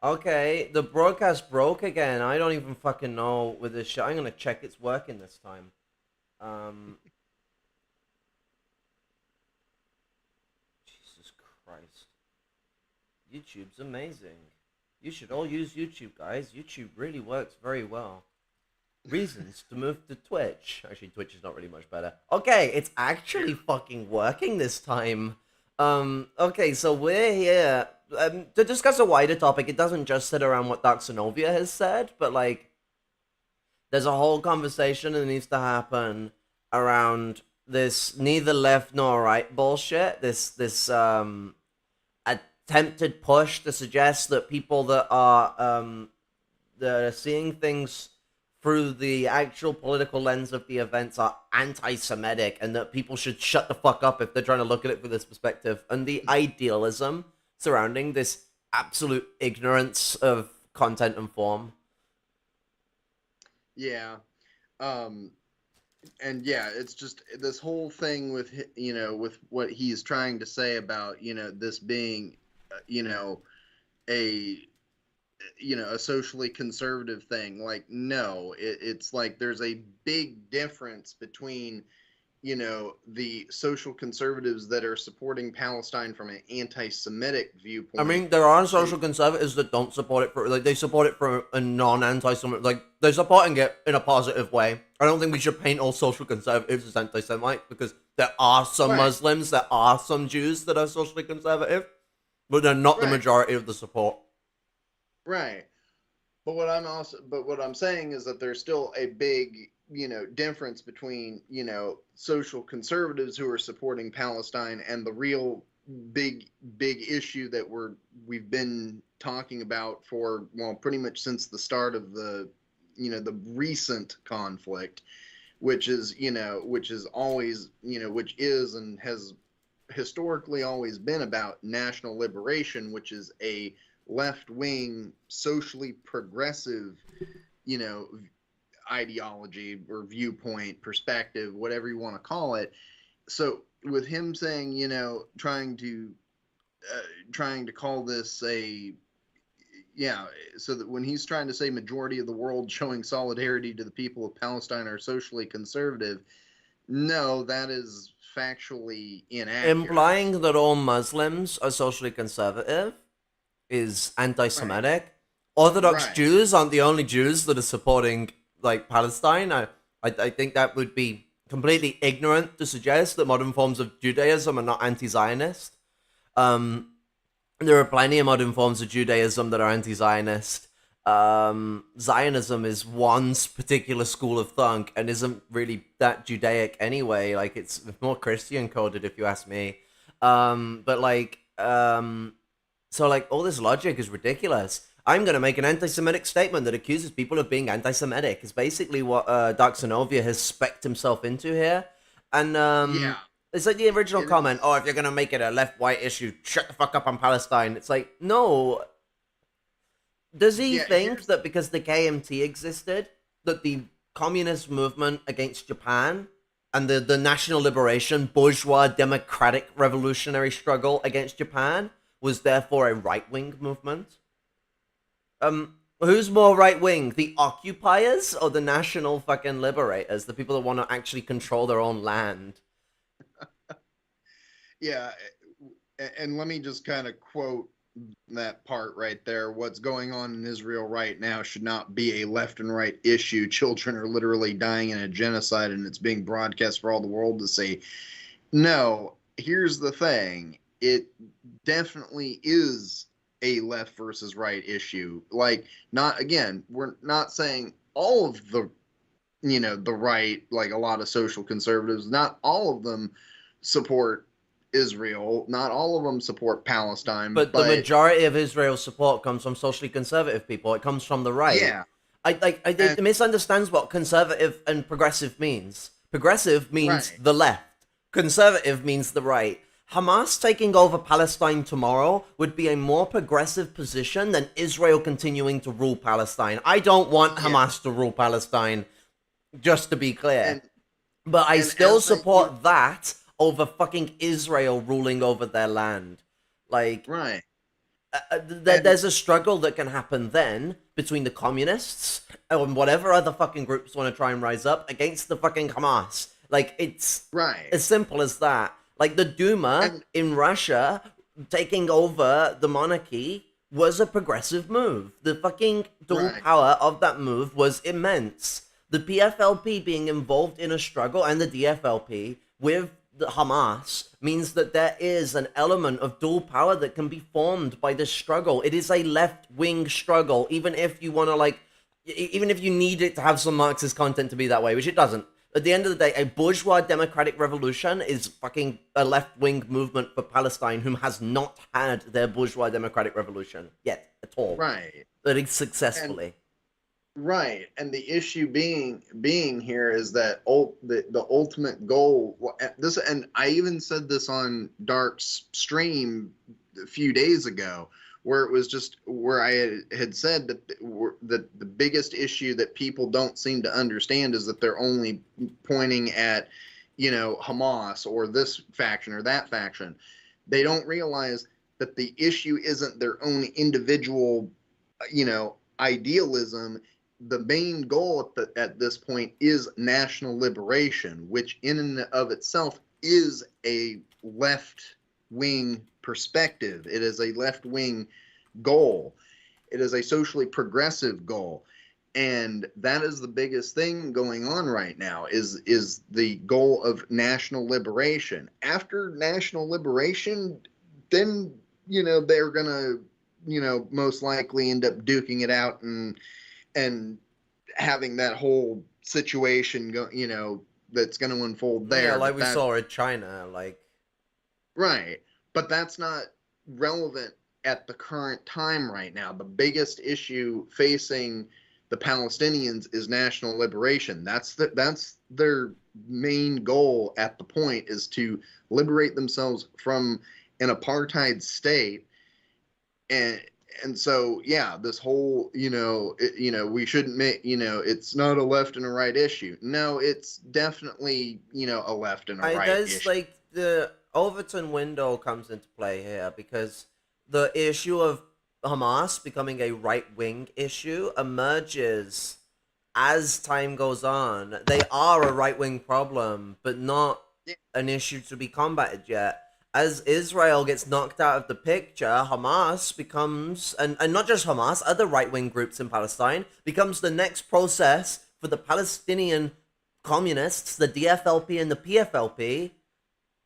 Okay, the broadcast broke again. I don't even fucking know with this shit. I'm gonna check it's working this time. Um, Jesus Christ. YouTube's amazing. You should all use YouTube, guys. YouTube really works very well. Reasons to move to Twitch. Actually, Twitch is not really much better. Okay, it's actually fucking working this time. Okay, so we're here to discuss a wider topic. It doesn't just sit around what Dark Sonovia has said, but like, there's a whole conversation that needs to happen around this neither left nor right bullshit. This attempted push to suggest that people that are seeing things through the actual political lens of the events are anti-Semitic, and that people should shut the fuck up if they're trying to look at it from this perspective, and the idealism surrounding this absolute ignorance of content and form. Yeah. Um, and yeah, it's just this whole thing with with what he's trying to say about this being you know a a socially conservative thing. Like, no, it's like there's a big difference between the social conservatives that are supporting Palestine from an anti-Semitic I viewpoint. mean, there are They social conservatives that don't support it for like they support it for a non-anti-Semitic, like they're supporting it in a positive way. I don't think we should paint all social conservatives as anti-Semite because there are some Right, Muslims, there are some Jews that are socially conservative, but they're not the right, majority of the support. right. But what I'm saying is that there's still a big, difference between, social conservatives who are supporting Palestine and the real big issue that we've been talking about for, well, pretty much since the start of the recent conflict, which is always, which is and has historically always been about national liberation, which is a left wing, socially progressive, you know, ideology or viewpoint, perspective, whatever you want to call it. So with him saying, trying to call this a yeah, so that when he's trying to say majority of the world showing solidarity to the people of Palestine are socially conservative, no, that is factually inaccurate. Implying that all Muslims are socially conservative is Right, anti-Semitic. Orthodox right. Jews aren't the only Jews that are supporting like Palestine. I think that would be completely ignorant to suggest that modern forms of Judaism are not anti-Zionist. Um, there are plenty of modern forms of Judaism that are anti-Zionist. Zionism is one particular school of thought and isn't really that Judaic anyway. Like it's more Christian coded, if you ask me. But so like all this logic is ridiculous. I'm gonna make an anti-Semitic statement that accuses people of being anti-Semitic. Is basically what Dark Sonovia has specced himself into here, and Yeah, it's like the original it comment. is. Oh, if you're gonna make it a left-white issue, shut the fuck up on Palestine. It's like no. Does he Yeah, think here's that because the KMT existed, that the communist movement against Japan and the national liberation bourgeois democratic revolutionary struggle against Japan was therefore a right-wing movement? Who's more right wing, the occupiers or the national fucking liberators, the people that want to actually control their own land? yeah, and let me just kind of quote that part right there. What's going on in Israel right now should not be a left and right issue. Children are literally dying in a genocide, and it's being broadcast for all the world to see. No, here's the thing. It definitely is a left versus right issue. Like, not again, we're not saying all of the right, like a lot of social conservatives, not all of them support Israel, not all of them support Palestine, But the but majority of Israel's support comes from socially conservative people. It comes from the right. yeah, It and misunderstands what conservative and progressive means. Progressive means right, the left. Conservative means the right. Hamas taking over Palestine tomorrow would be a more progressive position than Israel continuing to rule Palestine. I don't want yeah, Hamas to rule Palestine, just to be clear. and But I and still as I support that over fucking Israel ruling over their land. Like, right, And there's a struggle that can happen then between the communists and whatever other fucking groups want to try and rise up against the fucking Hamas. Like, it's right. as simple as that. Like, the Duma And in Russia taking over the monarchy was a progressive move. The fucking dual right. power of that move was immense. The PFLP being involved in a struggle and the DFLP with the Hamas means that there is an element of dual power that can be formed by this struggle. It is a left-wing struggle, even if you want to even if you need it to have some Marxist content to be that way, which it doesn't. At the end of the day, a bourgeois democratic revolution is fucking a left-wing movement for Palestine whom has not had their bourgeois democratic revolution yet at all. Right. But it's And successfully. right. And the issue being here is that the ultimate goal, this, and I even said this on Dark's stream a few days ago, where it was just where I had said that the biggest issue that people don't seem to understand is that they're only pointing at, Hamas or this faction or that faction. They don't realize that the issue isn't their own individual, idealism. The main goal at this point is national liberation, which in and of itself is a left wing perspective. It is a left wing goal. It is a socially progressive goal. And that is the biggest thing going on right now is the goal of national liberation. After national liberation, then they're gonna most likely end up duking it out and having that whole situation go, that's going to unfold there. Yeah, like But we saw in China, like right. But that's not relevant at the current time right now. The biggest issue facing the Palestinians is national liberation. That's their main goal at the point, is to liberate themselves from an apartheid state. And so yeah, this whole we shouldn't make, it's not a left and a right issue. No, it's definitely a left and a right there's issue. like the Overton window comes into play here because the issue of Hamas becoming a right wing issue emerges as time goes on. They are a right wing problem, but not Yeah, an issue to be combated yet. As Israel gets knocked out of the picture, Hamas becomes, and not just Hamas, other right wing groups in Palestine, becomes the next process for the Palestinian communists, the DFLP and the PFLP,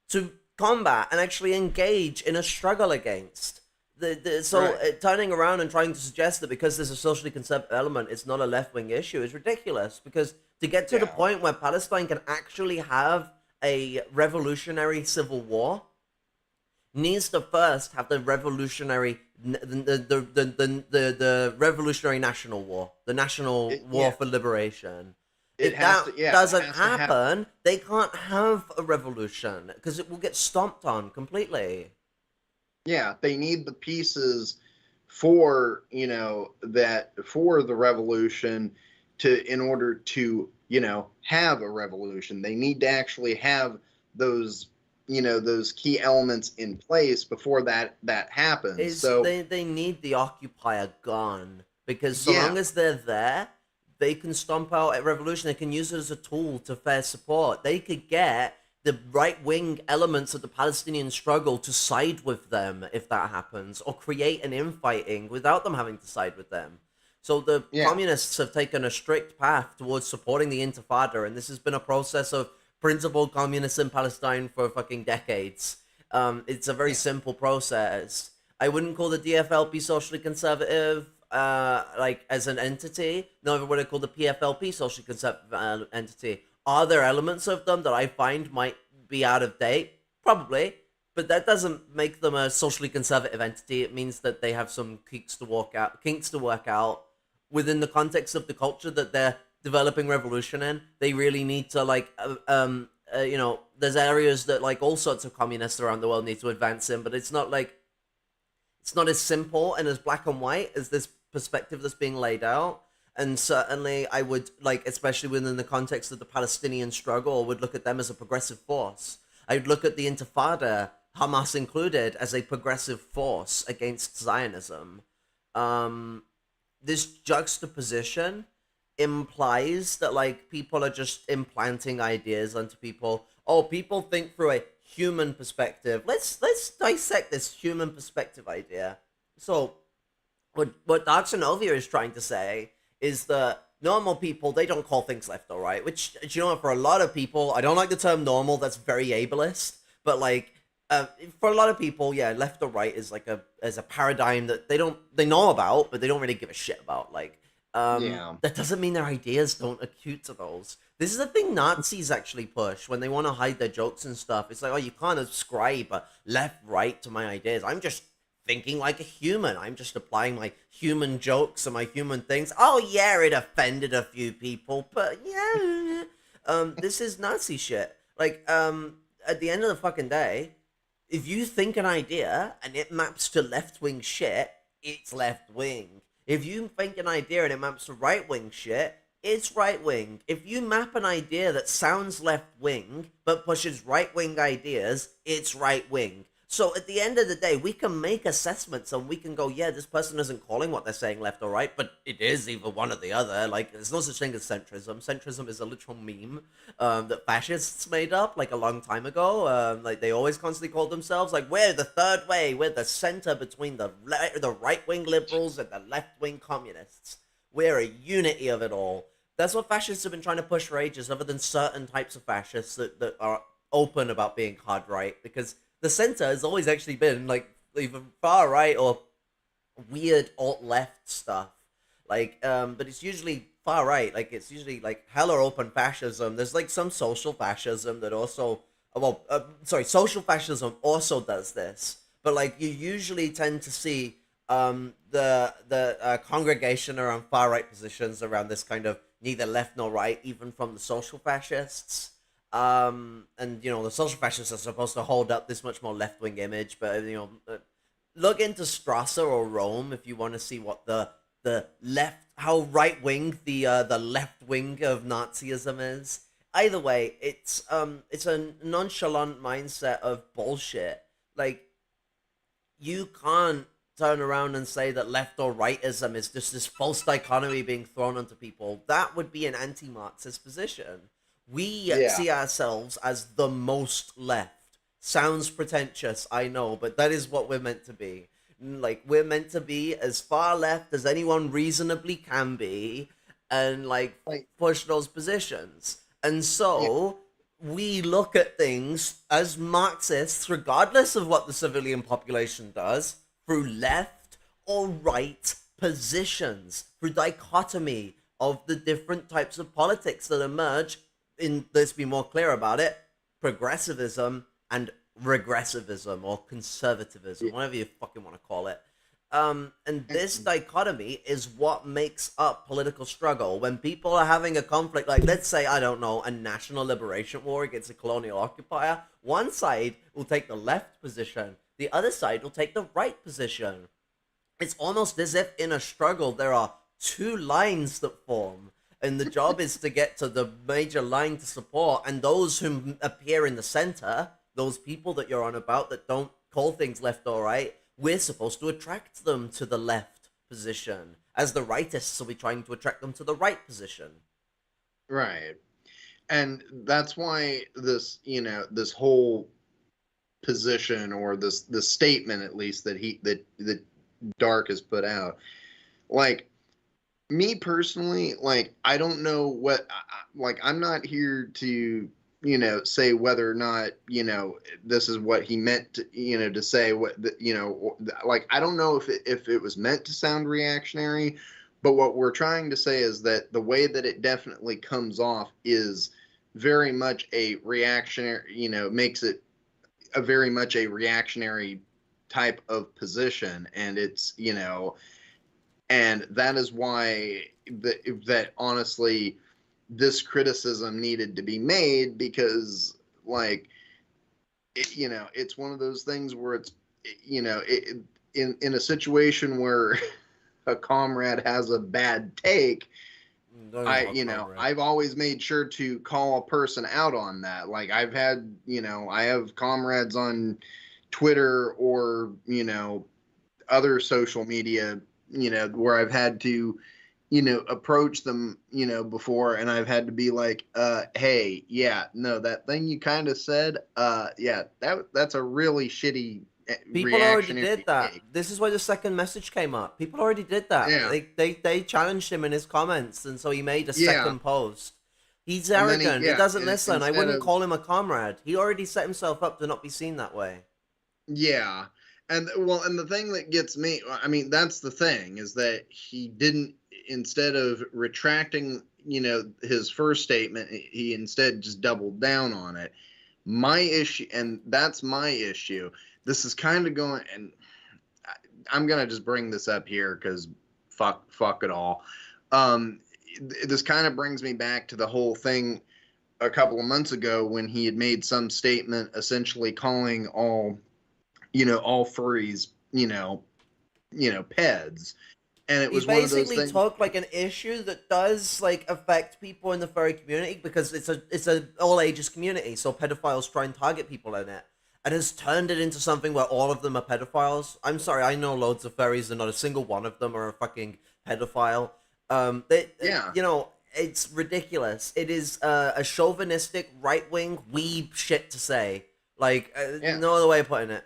to combat and actually engage in a struggle against. right. Turning around and trying to suggest that because there's a socially conservative element, it's not a left wing issue is ridiculous. Because to get to the Yeah, point where Palestine can actually have a revolutionary civil war, needs to first have the revolutionary the revolutionary national war, the national war yeah, for liberation. it If has that to. Yeah, it doesn't has to happen. happen, they can't have a revolution because it will get stomped on completely. Yeah, they need the pieces for that for the revolution, to in order to have a revolution. They need to actually have those those key elements in place before that happens. Is So they need the occupier gone because so yeah, long as they're there, they can stomp out a revolution. They can use it as a tool to fair support. They could get the right wing elements of the Palestinian struggle to side with them if that happens, or create an infighting without them having to side with them. So the yeah, communists have taken a strict path towards supporting the Intifada, and this has been a process of principled communists in Palestine for fucking decades. It's a very yeah, simple process. I wouldn't call the DFLP socially conservative, like as an entity. Neither would I call the PFLP socially conservative entity. Are there elements of them that I find might be out of date? Probably, but that doesn't make them a socially conservative entity. It means that they have some kinks to work out within the context of the culture that they're developing revolution in. They really need to there's areas that like all sorts of communists around the world need to advance in, but it's not as simple and as black and white as this perspective that's being laid out. And certainly I would, like, especially within the context of the Palestinian struggle, would look at them as a progressive force. I'd look at the Intifada, Hamas included, as a progressive force against Zionism. Um, this juxtaposition implies that like people are just implanting ideas onto people. Oh, people think through a human perspective. Let's dissect this human perspective idea. So what Dark Sonovia is trying to say is that normal people, they don't call things left or right, which, you know, for a lot of people, I don't like the term normal, that's very ableist, but like for a lot of people, yeah, left or right is like a paradigm that they know about, but they don't really give a shit about. Like, Yeah. that doesn't mean their ideas don't acute to those. This is a thing Nazis actually push when they want to hide their jokes and stuff. It's like, oh, you can't ascribe a left right to my ideas. I'm just thinking like a human. I'm just applying my human jokes and my human things. Oh yeah, it offended a few people, but yeah, this is Nazi shit. Like, at the end of the fucking day, if you think an idea and it maps to left wing shit, it's left wing. If you think an idea and it maps to right wing shit, it's right wing. If you map an idea that sounds left wing but pushes right wing ideas, it's right wing. So at the end of the day, we can make assessments and we can go, yeah, this person isn't calling what they're saying left or right, but it is either one or the other. Like, there's no such thing as centrism. Centrism is a literal meme that fascists made up like a long time ago. Like, they always constantly called themselves like, we're the third way, we're the center between the right wing liberals and the left wing communists. We're a unity of it all. That's what fascists have been trying to push for ages, other than certain types of fascists that are open about being hard right, because the center has always actually been like either far right or weird alt left stuff. Like, but it's usually far right. Like, it's usually like hella open fascism. There's like some social fascism that also, sorry, social fascism also does this. But like, you usually tend to see the congregation around far right positions around this kind of neither left nor right, even from the social fascists. And you know, the social fascists are supposed to hold up this much more left wing image, but you know, look into Strasser or Rome if you want to see what the left, how right wing the left wing of Nazism is. Either way, it's a nonchalant mindset of bullshit. Like, you can't turn around and say that left or rightism is just this false dichotomy being thrown onto people. That would be an anti-Marxist position. We Yeah. see ourselves as the most left. Sounds pretentious, I know, but that is what we're meant to be. Like, we're meant to be as far left as anyone reasonably can be, and like Like, push those positions. And yeah. so we look at things as Marxists, regardless of what the civilian population does, through left or right positions, through dichotomy of the different types of politics that emerge in, let's be more clear about it, progressivism and regressivism or conservatism, Yeah. whatever you fucking want to call it. And this And- dichotomy is what makes up political struggle. When people are having a conflict, like, let's say, I don't know, a national liberation war against a colonial occupier, one side will take the left position, the other side will take the right position. It's almost as if in a struggle there are two lines that form, and the job is to get to the major line to support, and those who appear in the center, those people that you're on about that don't call things left or right, we're supposed to attract them to the left position. As the rightists will be trying to attract them to the right position. right. And that's why this, this whole position, or this statement at least, that Dark has put out, like, me personally, like, I don't know what, like, I'm not here to, say whether or not, this is what he meant to, to say, like, I don't know if it was meant to sound reactionary, but what we're trying to say is that the way that it definitely comes off is very much a reactionary, makes it a very much a reactionary type of position. And it's, and that is why that honestly, this criticism needed to be made, because, like, it's one of those things where it's, in a situation where a comrade has a bad take, Don't even call comrade. I've always made sure to call a person out on that. Like, I have comrades on Twitter or, other social media, where I've had to, approach them, before, and I've had to be like, hey, yeah, no, that thing you kind of said, yeah, that's a really shitty People already reaction if you did that. take. This is why the second message came up. People already did that. Yeah, They challenged him in his comments, and so he made a yeah, second post. He's and then arrogant. He doesn't listen. I instead wouldn't of, call him a comrade. He already set himself up to not be seen that way. yeah, and well, and the thing that gets me, I mean, that's the thing, is that he didn't, instead of retracting, his first statement, he instead just doubled down on it. My issue, and that's my issue. This is kind of going, and I'm gonna just bring this up here because fuck it all. Um, this kind of brings me back to the whole thing a couple of months ago when he had made some statement essentially calling all furries, peds, and it He was one of those basically things. took like an issue that does like affect people in the furry community because it's a all ages community, so pedophiles try and target people in it, and has turned it into something where all of them are pedophiles. I'm sorry, I know loads of furries, and not a single one of them are a fucking pedophile. Yeah, It's ridiculous. It is a chauvinistic right wing weeb shit to say. Like yeah. no other way of putting it.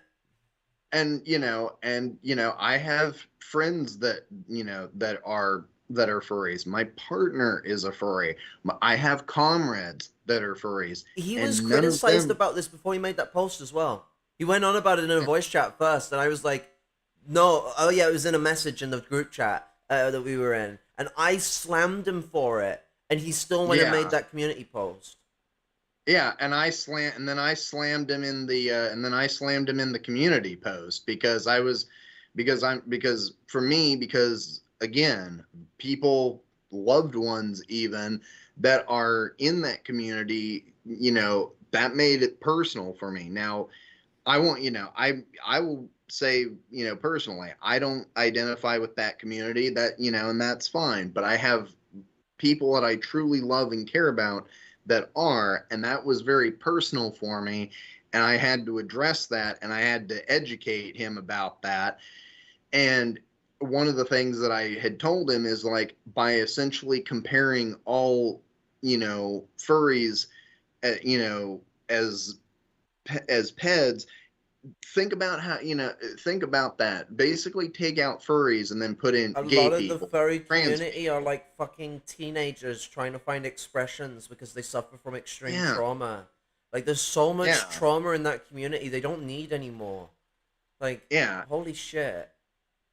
And I have friends that that are furries. My partner is a furry. I have comrades that are furries, He was and none of criticized them. about this before he made that post as well. He went on about it in a voice chat first, and I was like, no, oh yeah, it was in a message in the group chat that we were in, and I slammed him for it, and he still went and made Yeah, that community post. yeah, and then I slammed him in the community post because I was because for me, because again, people, loved ones even, that are in that community, that made it personal for me. Now, I won't, I will say, personally, I don't identify with that community, that, and that's fine, but I have people that I truly love and care about that are, and that was very personal for me, and I had to address that, and I had to educate him about that. And one of the things that I had told him is, like, by essentially comparing all, furries, as peds, think about that. Basically take out furries and then put in A gay lot of the people, furry trans community are people. like fucking teenagers trying to find expressions because they suffer from extreme Yeah, trauma. Like, there's so much yeah, trauma in that community they don't need anymore. Like, yeah. holy shit.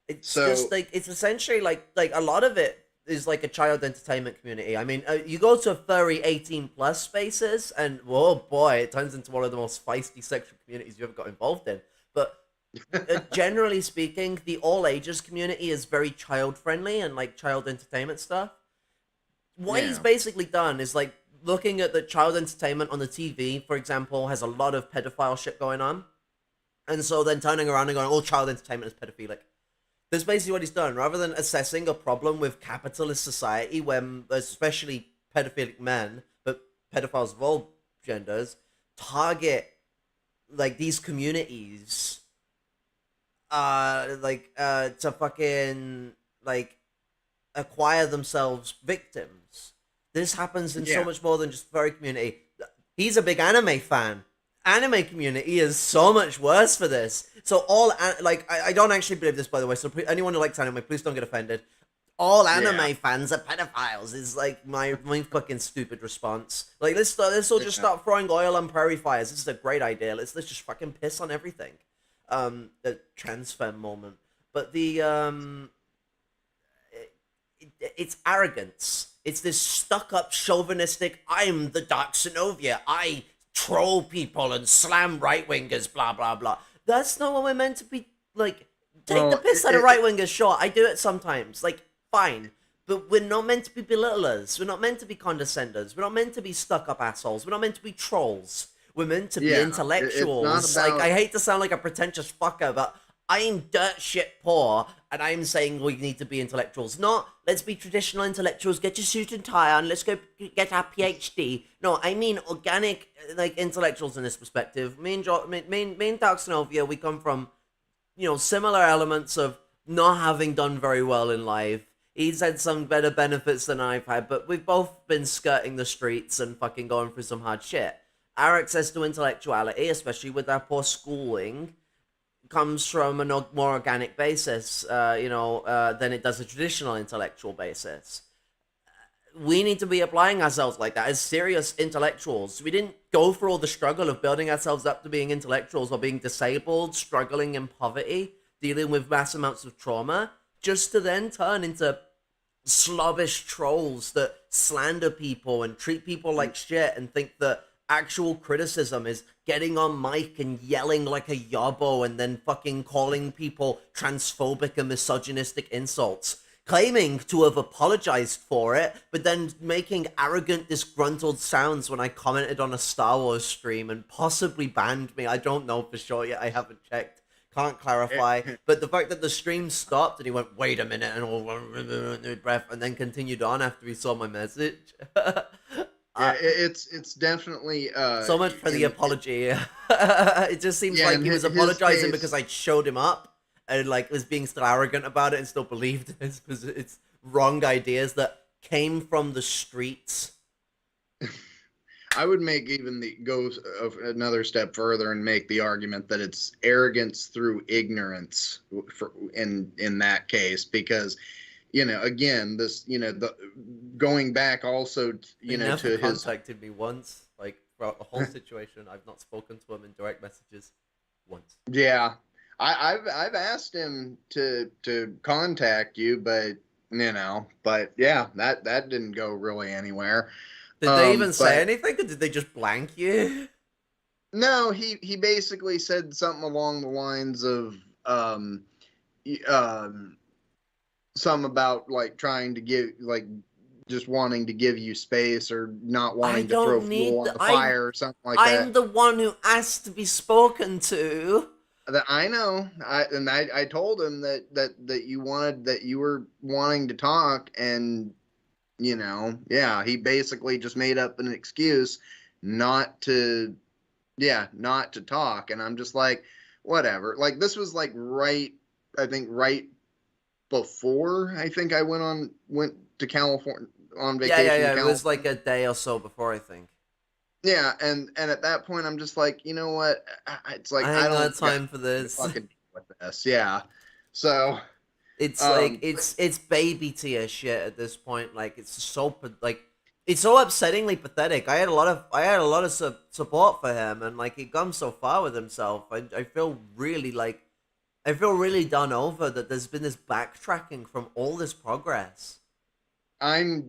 It's just So like it's essentially like a lot of it is like a child entertainment community. I mean, you go to furry 18 plus spaces, and oh boy, it turns into one of the most feisty sexual communities you ever got involved in. But generally speaking, the all ages community is very child friendly and like child entertainment stuff. What he's yeah, basically done is like looking at the child entertainment on the TV, for example, has a lot of pedophile shit going on, and so then turning around and going, "Oh, child entertainment is pedophilic." That's basically what he's done. Rather than assessing a problem with capitalist society, when especially pedophilic men, but pedophiles of all genders, target like these communities, to fucking like acquire themselves victims. This happens in so yeah, much more than just furry community. He's a big anime fan. Anime community is so much worse for this. So I don't actually believe this, by the way. So anyone who likes anime, please don't get offended. All yeah, anime fans are pedophiles is like my fucking stupid response. Like let's all just yeah, start throwing oil on prairie fires. This is a great idea. Let's just fucking piss on everything. The transfer moment, but it's arrogance. It's this stuck-up, chauvinistic. I'm the Dark Synovia. I troll people and slam right wingers. Blah blah blah. That's not what we're meant to be. Like, take the well, piss out of right wingers. Sure, I do it sometimes. Like, fine. But we're not meant to be belittlers. We're not meant to be condescenders. We're not meant to be stuck-up assholes. We're not meant to be trolls. We're meant to be yeah, it's not intellectuals. Like, about, I hate to sound like a pretentious fucker, but I'm dirt shit poor, and I'm saying we need to be intellectuals. Not let's be traditional intellectuals. Get your suit and tie on. Let's go get our PhD. No, I mean organic, like intellectuals in this perspective. Me and Dark Synovia, we come from similar elements of not having done very well in life. He's had some better benefits than I've had, but we've both been skirting the streets and fucking going through some hard shit. Our access to intellectuality, especially with our poor schooling, comes from a more organic basis, than it does a traditional intellectual basis. We need to be applying ourselves like that as serious intellectuals. We didn't go through all the struggle of building ourselves up to being intellectuals or being disabled, struggling in poverty, dealing with mass amounts of trauma, just to then turn into slobbish trolls that slander people and treat people like shit and think that actual criticism is getting on mic and yelling like a yobbo and then fucking calling people transphobic and misogynistic insults, claiming to have apologized for it, but then making arrogant, disgruntled sounds when I commented on a Star Wars stream and possibly banned me. I don't know for sure yet. I haven't checked. Can't clarify. But the fact that the stream stopped and he went, wait a minute, and all breath, and then continued on after he saw my message. It's definitely so much for the apology. It just seems like he was apologizing because I showed him up and like was being still arrogant about it and still believed it's wrong ideas that came from the streets. I would make go another step further and make the argument that it's arrogance through ignorance in that case, because again, this the going back also he never contacted me once, like throughout the whole situation. I've not spoken to him in direct messages once. Yeah, I've asked him to contact you, but yeah, that didn't go really anywhere. Did they even say anything, or did they just blank you? No, he basically said something along the lines of some about like trying to give just wanting to give you space or not wanting to throw fuel on the fire or something like that. I'm the one who asked to be spoken to. I know. I told him that you were wanting to talk, and he basically just made up an excuse not to talk. And I'm just like, whatever. Like, this was like right before I went to California on vacation. Yeah. It was like a day or so before, I think. Yeah, and at that point, I'm just like, you know what? It's like I don't have time for this. Fucking with this, yeah. So it's like it's baby tier shit at this point. Like it's so upsettingly pathetic. I had a lot of support for him, and like he'd come so far with himself. I feel really done over that there's been this backtracking from all this progress. I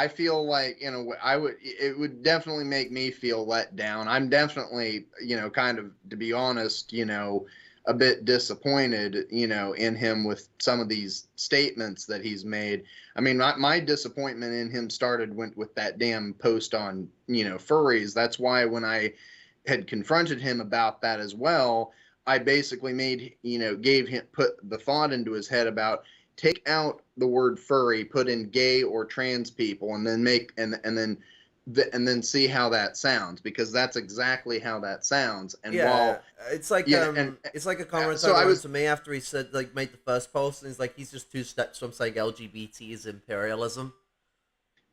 feel like it would definitely make me feel let down. I'm definitely, kind of, to be honest, a bit disappointed, in him with some of these statements that he's made. I mean, my disappointment in him started with that damn post on, furries. That's why when I had confronted him about that as well, I basically put the thought into his head about take out the word furry, put in gay or trans people, and then and then see how that sounds, because that's exactly how that sounds. And it's like a comment to me after he said made the first post, and he's like, he's just 2 steps from saying LGBT is imperialism.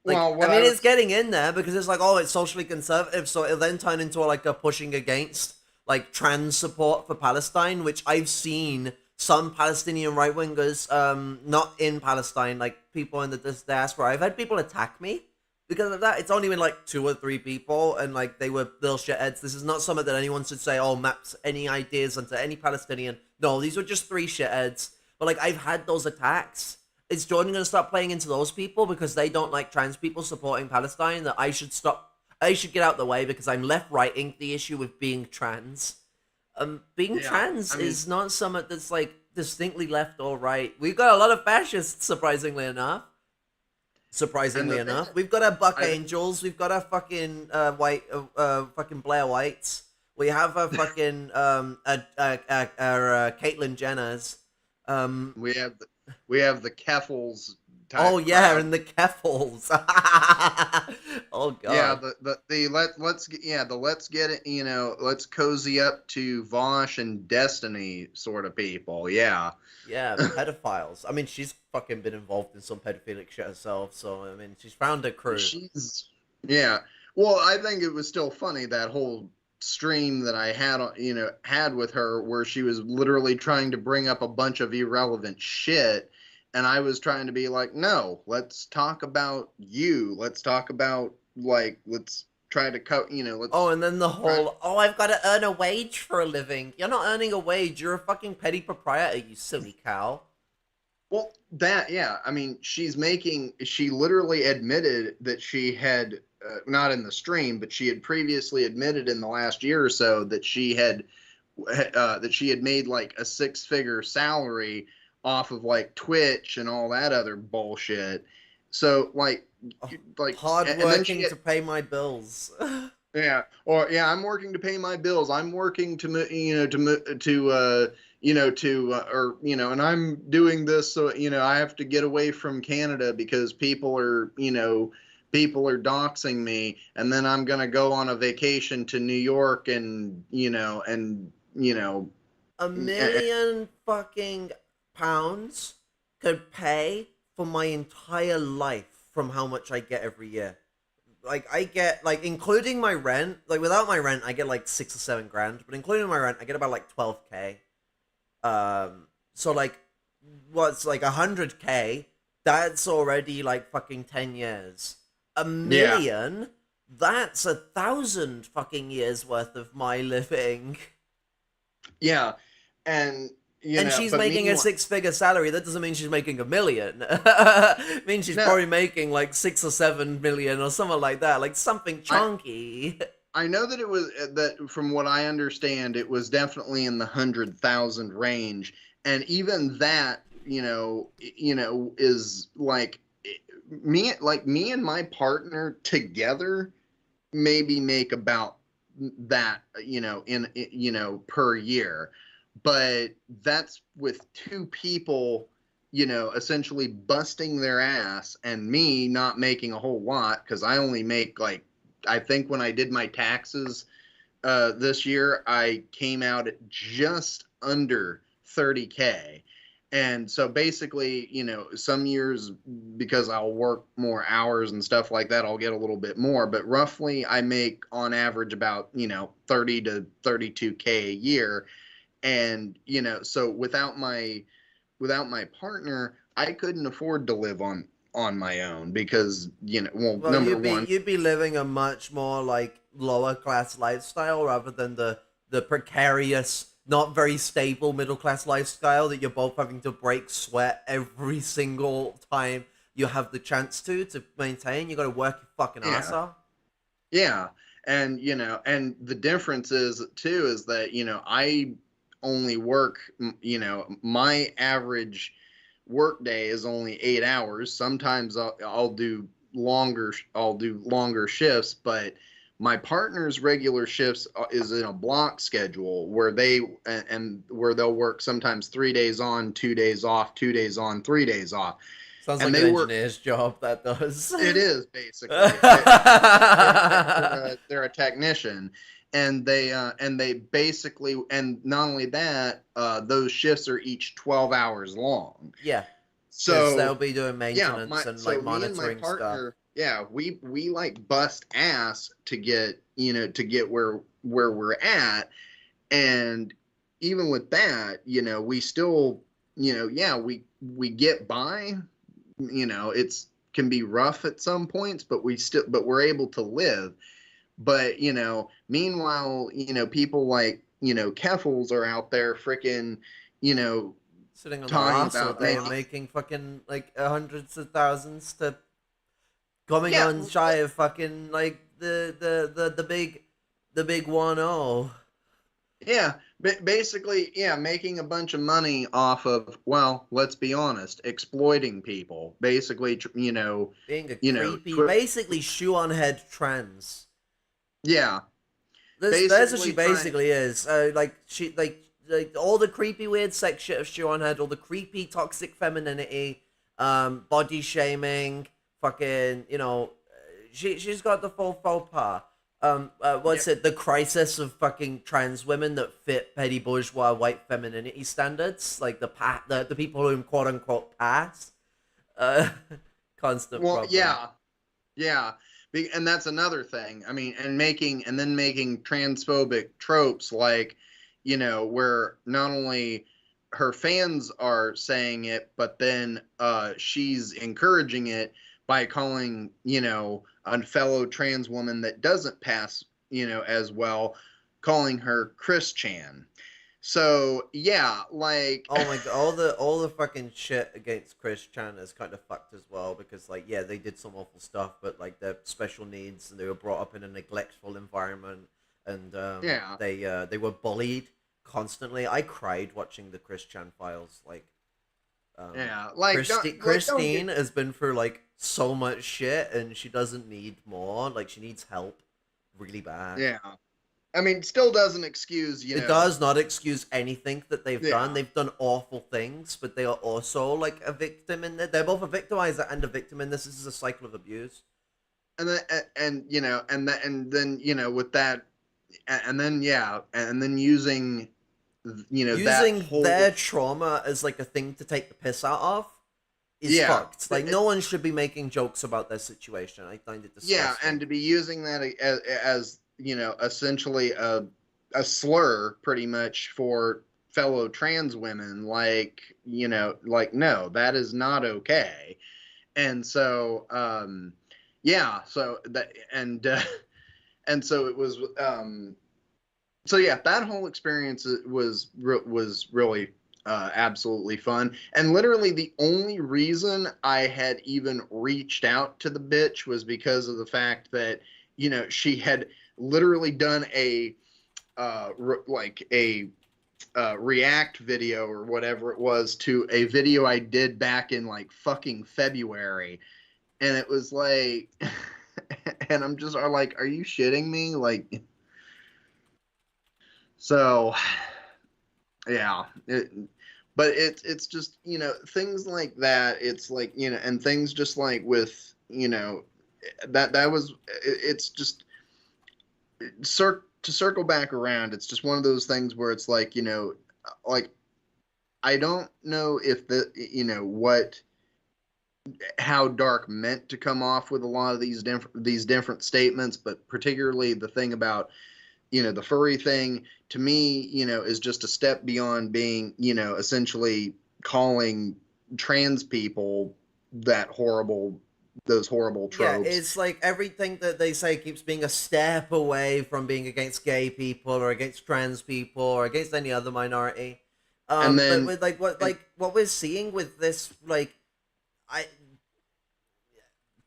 It's getting in there because it's like, oh, it's socially conservative, so it'll then turn into a pushing against trans support for Palestine, which I've seen some Palestinian right-wingers, not in Palestine, people in the diaspora. I've had people attack me because of that. It's only been 2 or 3 people, and they were little shitheads. This is not something that anyone should say, oh, maps any ideas onto any Palestinian. No, these were just 3 shitheads. But I've had those attacks. Is Jordan going to stop playing into those people because they don't like trans people supporting Palestine? That I should get out the way because I'm left-righting the issue with being trans. Being trans is not something that's distinctly left or right. We've got a lot of fascists, surprisingly enough. We've got our Buck Angels. We've got our fucking fucking Blair Whites. We have a fucking Caitlyn Jenner's. Um, We have the Keffels oh type yeah, crowd. and the Keffels. Oh Yeah, god. the let's get it, let's cozy up to Vosh and Destiny sort of people. Yeah. Yeah, pedophiles. I mean, she's fucking been involved in some pedophilic shit herself, so I mean, she's found a crew. She's yeah. Well, I think it was still funny that whole stream that I had with her where she was literally trying to bring up a bunch of irrelevant shit, and I was trying to be like, "No, let's talk about you. Let's talk about like let's try to Oh, let's and then the try." whole, oh, I've got to earn a wage for a living. You're not earning a wage. You're a fucking petty proprietor, you silly cow. Well, yeah. I mean, she literally admitted that she had, not in the stream, but she had previously admitted in the last year or so that she had made like a six-figure salary off of like Twitch and all that other bullshit. So Oh, like, hard and then she working to pay my bills. yeah, or yeah, I'm working to pay my bills. I'm working and I'm doing this so I have to get away from Canada because people are doxing me, and then I'm gonna go on a vacation to New York A million fucking pounds could pay for my entire life from how much I get every year. Like I get like including my rent, like without my rent I get like 6 or 7 grand, but including my rent I get about like 12K. So like what's like 100K? That's already like fucking 10 years. A yeah, million? That's 1,000 fucking years worth of my living. yeah, and And she's but making a meanwhile, 6 figure salary. That doesn't mean she's making a million. It means she's no, probably making like 6 or 7 million or something like that, like something I chunky. I know that it was that from what I understand, it was definitely in the 100,000 range, and even that, is me and my partner together maybe make about that, per year, but that's with two people, essentially busting their ass, and me not making a whole lot because I only make like I think when I did my taxes this year, I came out at just under 30K. And so basically, some years because I'll work more hours and stuff like that, I'll get a little bit more. But roughly, I make on average about 30 to 32K a year. And so without my partner, I couldn't afford to live on my own because well, Well, number you'd be one, you'd be living a much more like lower class lifestyle rather than the precarious, not very stable middle class lifestyle that you're both having to break sweat every single time you have the chance to maintain. You got to work your fucking ass yeah. off. Yeah. And and the difference is too is that I only work, my average work day is only 8 hours. Sometimes I'll do longer shifts, but my partner's regular shifts is in a block schedule where where they'll work sometimes 3 days on, 2 days off, 2 days on, 3 days off, Sounds and like an they work. engineer's job. That does. It is basically they're a technician, and they basically, and not only that, those shifts are each 12 hours long. Yeah, because they'll So be doing yeah, maintenance and like so me and my monitoring stuff. partner, yeah, we like bust ass to get where we're at, and even with that, we still, yeah, we get by. It's can be rough at some points, but we're able to live. But meanwhile, people like Keffels are out there freaking, you know Sitting on their talking ass all about day and making. making fucking like hundreds of thousands to coming Yeah, on shy of fucking like the big 1-0. yeah, basically, yeah, making a bunch of money off of, well, let's be honest, exploiting people. Basically, Being a you know, creepy, basically shoe on head trans. yeah, There's what she basically trying. basically is. Like she like all the creepy weird sex shit of Sharon had, all the creepy toxic femininity, body shaming, fucking she's got the full faux pas. Yeah, What's it? The crisis of fucking trans women that fit petty bourgeois white femininity standards, like the people who quote unquote pass. Uh, Constant well, problem. yeah, yeah, and that's another thing. I mean, and then making transphobic tropes like, where not only her fans are saying it, but then she's encouraging it by calling, a fellow trans woman that doesn't pass, as well, calling her Chris Chan. So yeah, like, Oh my god, all the fucking shit against Chris Chan is kind of fucked as well because like yeah, they did some awful stuff, but like they're special needs and they were brought up in a neglectful environment and yeah, they were bullied constantly. I cried watching the Chris Chan files. Like yeah, like don't Christine get. has been through like so much shit and she doesn't need more. Like she needs help really bad. Yeah, I mean, still doesn't excuse, It does not excuse anything that they've done. yeah, They've done awful things, but they are also like a victim in it. They're both a victimizer and a victim in this. This is a cycle of abuse. and then and then with that, and then yeah, and then using, that Using whole, their trauma as like a thing to take the piss out of is yeah, fucked. Like no one should be making jokes about their situation. I find it yeah, and disgusting. to be using that as essentially a slur, pretty much, for fellow trans women, like, like, no, that is not okay. And so yeah, so that, and so it was, so yeah, that whole experience was really absolutely fun. And literally, the only reason I had even reached out to the bitch was because of the fact that, she had literally done a like a react video or whatever it was to a video I did back in like fucking February, and it was like, and I'm just like, are you shitting me? Like, so yeah, but it's just, things like that. It's like, and things just like with, that was, it's just, to circle back around, it's just one of those things where it's like, like, I don't know if what, how Dark meant to come off with a lot of these different statements, but particularly the thing about, the furry thing, to me, is just a step beyond being, essentially calling trans people that horrible, those horrible Yeah, tropes. it's like everything that they say keeps being a step away from being against gay people or against trans people or against any other minority. And But then, with and what we're seeing with this, like, I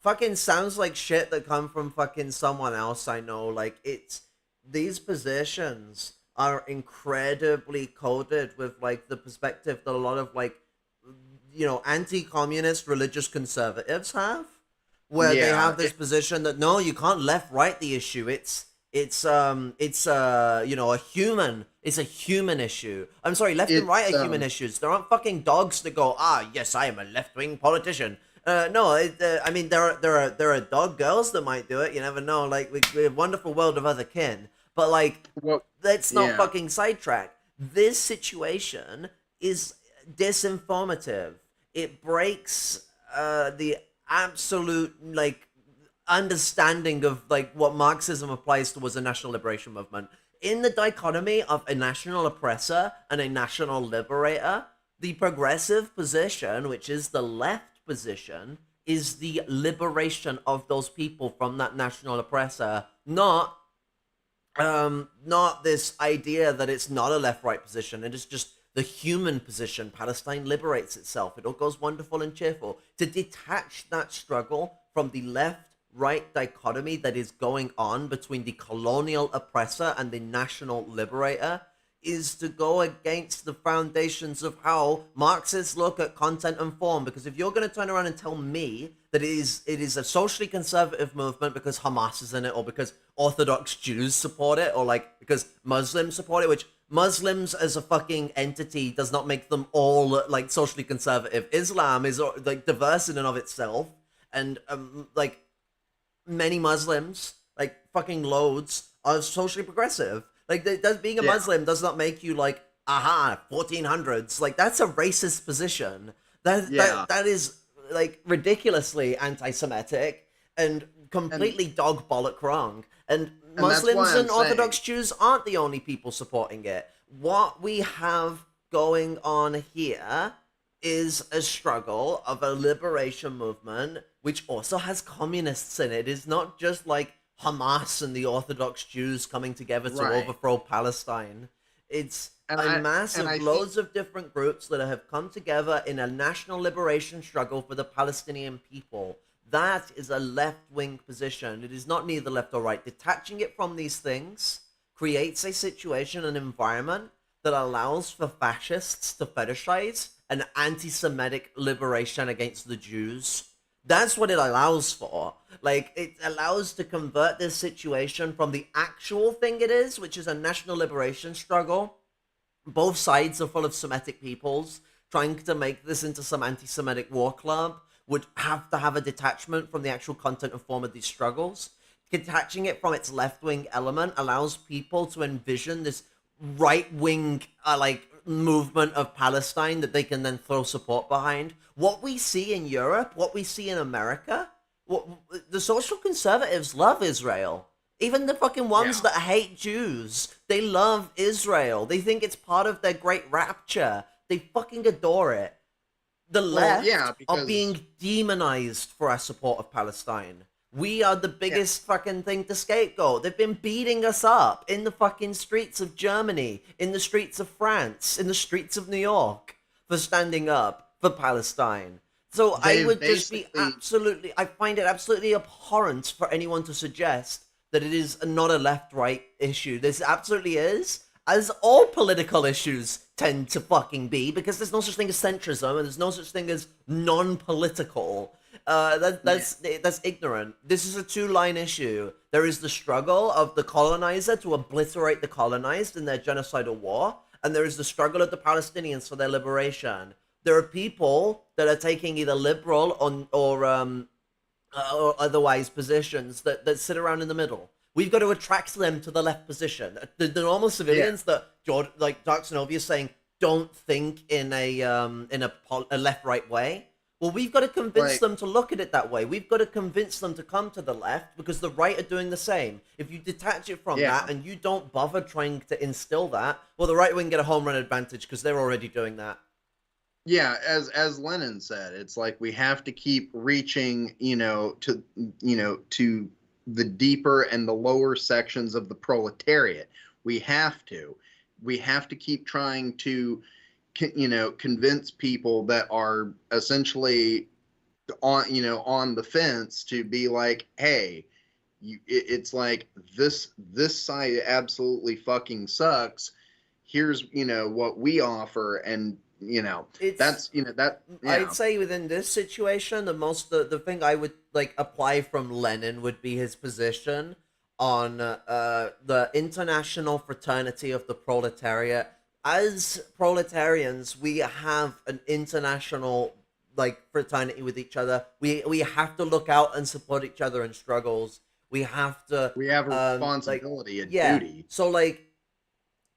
fucking sounds like shit that come from fucking someone else I know. Like it's these positions are incredibly coded with like the perspective that a lot of like anti-communist religious conservatives have, where they yeah, have this position that no, you can't left right the issue. It's a human. It's a human issue. I'm sorry, left and right it's are human issues. There aren't fucking dogs that go, yes, I am a left wing politician. No, I mean there are dog girls that might do it. You never know. Like we have a wonderful world of other kin, but like what, let's not yeah, fucking sidetrack. This situation is disinformative. It breaks the absolute like understanding of like what Marxism applies towards a national liberation movement. In the dichotomy of a national oppressor and a national liberator, the progressive position, which is the left position, is the liberation of those people from that national oppressor, not this idea that it's not a left right position. It is just the human position. Palestine liberates itself. It all goes wonderful and cheerful. To detach that struggle from the left right dichotomy that is going on between the colonial oppressor and the national liberator is to go against the foundations of how Marxists look at content and form. Because if you're going to turn around and tell me that it is a socially conservative movement because Hamas is in it, or because Orthodox Jews support it, or like because Muslims support it, which Muslims as a fucking entity does not make them all like socially conservative. Islam is like diverse in and of itself, and like many Muslims, like fucking loads, are socially progressive. Like, being a Yeah. Muslim does not make you like, aha, 1400s. Like, that's a racist position. That Yeah. that that is like ridiculously anti-Semitic and And completely dog bollock wrong. And that's why Muslims I'm and saying, Orthodox Jews aren't the only people supporting it. What we have going on here is a struggle of a liberation movement which also has communists in it. It is not just like Hamas and the Orthodox Jews coming together to right. overthrow Palestine. It's And a I mass and of I think loads of different groups that have come together in a national liberation struggle for the Palestinian people. That is a left-wing position. It is not neither left or right. Detaching it from these things creates a situation, an environment that allows for fascists to fetishize an anti-Semitic liberation against the Jews. That's what it allows for. Like, it allows to convert this situation from the actual thing it is, which is a national liberation struggle. Both sides are full of Semitic peoples. Trying to make this into some anti-Semitic war club would have to have a detachment from the actual content and form of these struggles. Detaching it from its left-wing element allows people to envision this right-wing like movement of Palestine that they can then throw support behind. What we see in Europe, what we see in America, what, the social conservatives love Israel. Even the fucking ones yeah. that hate Jews, they love Israel. They think it's part of their great rapture. They fucking adore it. The Well, left yeah, are because being demonized for our support of Palestine. We are the yeah, biggest fucking thing to scapegoat. They've been beating us up in the fucking streets of Germany, in the streets of France, in the streets of New York for standing up for Palestine. So I they've would just be basically absolutely, I find it absolutely abhorrent for anyone to suggest that it is not a left right issue. This absolutely is, as all political issues tend to fucking be, because there's no such thing as centrism and there's no such thing as non-political. yeah, That's ignorant. This is a two-line issue. There is the struggle of the colonizer to obliterate the colonized in their genocidal war, and there is the struggle of the Palestinians for their liberation. There are people that are taking either liberal or otherwise positions that sit around in the middle. We've got to attract them to the left position. The normal yeah, civilians that George, like Dark Synovia is saying, don't think in a left right way. Well, we've got to convince like them to look at it that way. We've got to convince them to come to the left because the right are doing the same. If you detach it from yeah, that and you don't bother trying to instill that, well, the right wing get a home run advantage because they're already doing that. yeah. As Lenin said, it's like we have to keep reaching, to the deeper and the lower sections of the proletariat. We have to, we have to keep trying to, convince people that are essentially on the fence to be like, hey, it's like this side absolutely fucking sucks. Here's what we offer, and It's that's that I'd yeah, say within this situation, the thing I would like apply from Lenin would be his position on the international fraternity of the proletariat. As proletarians, we have an international like fraternity with each other. We have to look out and support each other in struggles. We have to we have a like responsibility, a yeah. duty. So like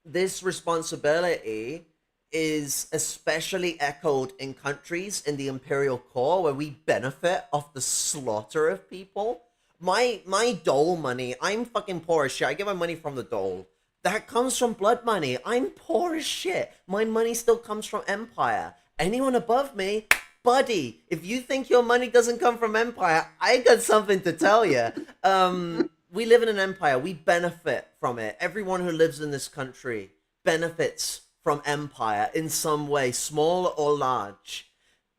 this responsibility is especially echoed in countries in the imperial core where we benefit off the slaughter of people. My dole money, I'm fucking poor as shit. I get my money from the dole. That comes from blood money. I'm poor as shit. My money still comes from empire. Anyone above me, buddy, if you think your money doesn't come from empire, I got something to tell you. We live in an empire. We benefit from it. Everyone who lives in this country benefits from empire in some way, small or large.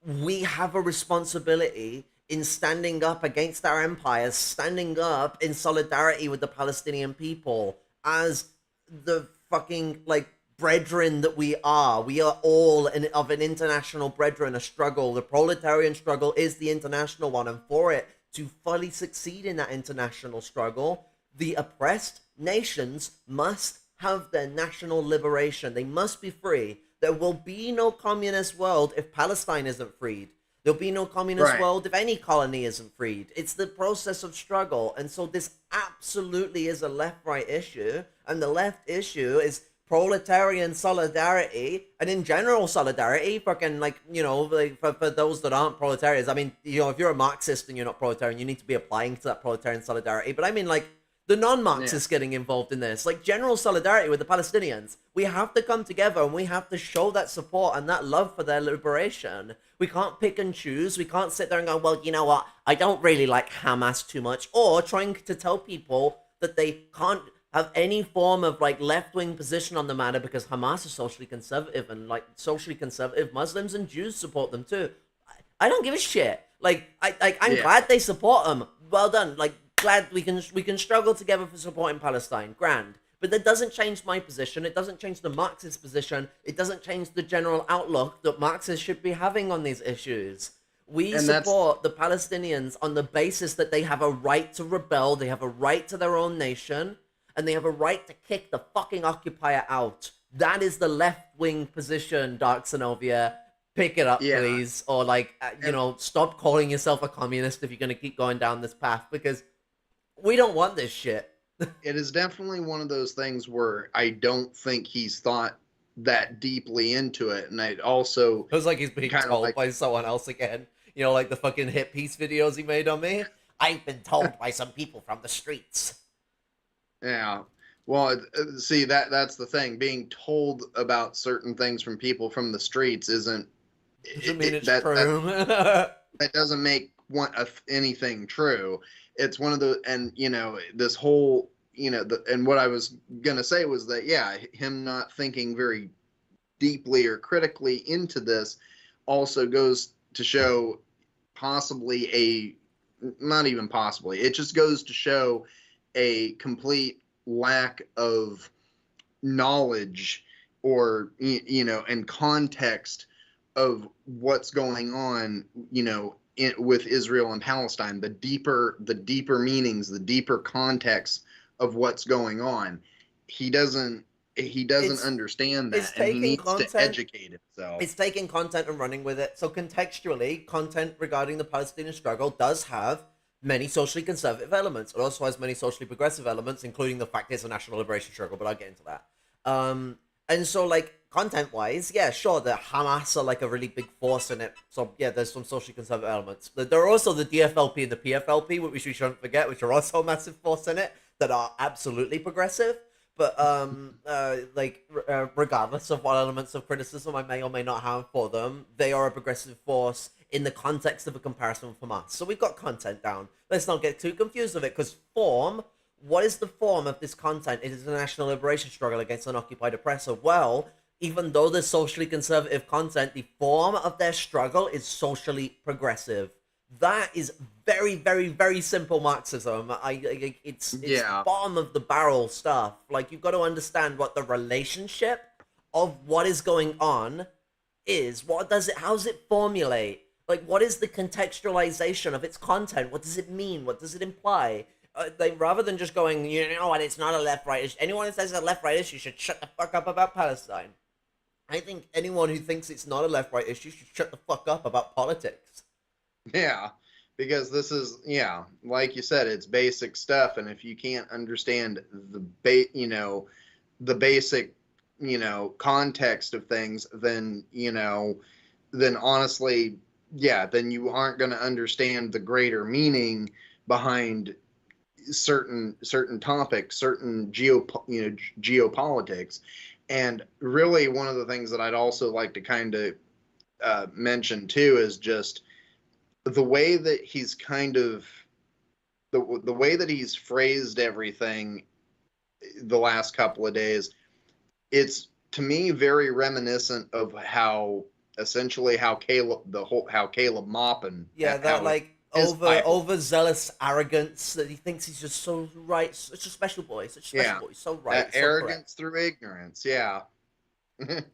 We have a responsibility in standing up against our empires, standing up in solidarity with the Palestinian people as the fucking like brethren that we are. We are all of an international brethren, a struggle. The proletarian struggle is the international one, and for it to fully succeed in that international struggle, the oppressed nations must have their national liberation. They must be free. There will be no communist world if Palestine isn't freed. There'll be no communist Right. world if any colony isn't freed. It's the process of struggle. And so this absolutely is a left-right issue. And the left issue is proletarian solidarity and in general solidarity. Fucking like, like for those that aren't proletarians. I mean, if you're a Marxist and you're not proletarian, you need to be applying to that proletarian solidarity. But I mean, like, the non-Marxists getting involved in this, like general solidarity with the Palestinians. We have to come together and we have to show that support and that love for their liberation. We can't pick and choose. We can't sit there and go, well, you know what? I don't really like Hamas too much. Or trying to tell people that they can't have any form of like left-wing position on the matter because Hamas is socially conservative and like socially conservative Muslims and Jews support them too. I don't give a shit. Like, I'm glad they support them. Well done. Like, glad we can struggle together for supporting Palestine. Grand. But that doesn't change my position. It doesn't change the Marxist position. It doesn't change the general outlook that Marxists should be having on these issues. We support the Palestinians on the basis that they have a right to rebel, they have a right to their own nation, and they have a right to kick the fucking occupier out. That is the left-wing position, Dark Xenovia. Pick it up, please. Or, like, stop calling yourself a communist if you're going to keep going down this path, because we don't want this shit. It is definitely one of those things where I don't think he's thought that deeply into it. And I also... It was like he's being told by someone else again. Like the fucking hit piece videos he made on me. I've been told by some people from the streets. Yeah. Well, see, that's the thing. Being told about certain things from people from the streets isn't... Doesn't mean it's true. That doesn't make anything true. It's one of the, and this whole, and what I was gonna say was that him not thinking very deeply or critically into this also goes to show not even possibly, it just goes to show a complete lack of knowledge or and context of what's going on, with Israel and Palestine, the deeper meanings, the deeper context of what's going on. He doesn't understand that, and he needs to educate himself. It's taking content and running with it. So contextually, content regarding the Palestinian struggle does have many socially conservative elements. It also has many socially progressive elements, including the fact it's a national liberation struggle, but I'll get into that. And so, like, content-wise, yeah, sure, the Hamas are, like, a really big force in it. So, yeah, there's some socially conservative elements. But there are also the DFLP and the PFLP, which we shouldn't forget, which are also a massive force in it, that are absolutely progressive. But, regardless of what elements of criticism I may or may not have for them, they are a progressive force in the context of a comparison with Hamas. So we've got content down. Let's not get too confused with it, because form... What is the form of this content? It is a national liberation struggle against an occupied oppressor. Well, even though there's socially conservative content, the form of their struggle is socially progressive. That is very, very, very simple Marxism. It's bottom of the barrel stuff. Like, you've got to understand what the relationship of what is going on is. What does it? How does it formulate? Like, what is the contextualization of its content? What does it mean? What does it imply? Rather than just going, what, it's not a left-right issue. Anyone who says it's a left-right issue should shut the fuck up about Palestine. I think anyone who thinks it's not a left-right issue should shut the fuck up about politics. Yeah, because this is, like you said, it's basic stuff, and if you can't understand the basic, context of things, then honestly, then you aren't going to understand the greater meaning behind certain topics, certain geopolitics. And really, one of the things that I'd also like to kind of mention too is just the way that he's kind of the way that he's phrased everything the last couple of days. It's, to me, very reminiscent of how Caleb Maupin, overzealous arrogance that he thinks he's just so right, such a special boy, so right. Arrogance through ignorance, That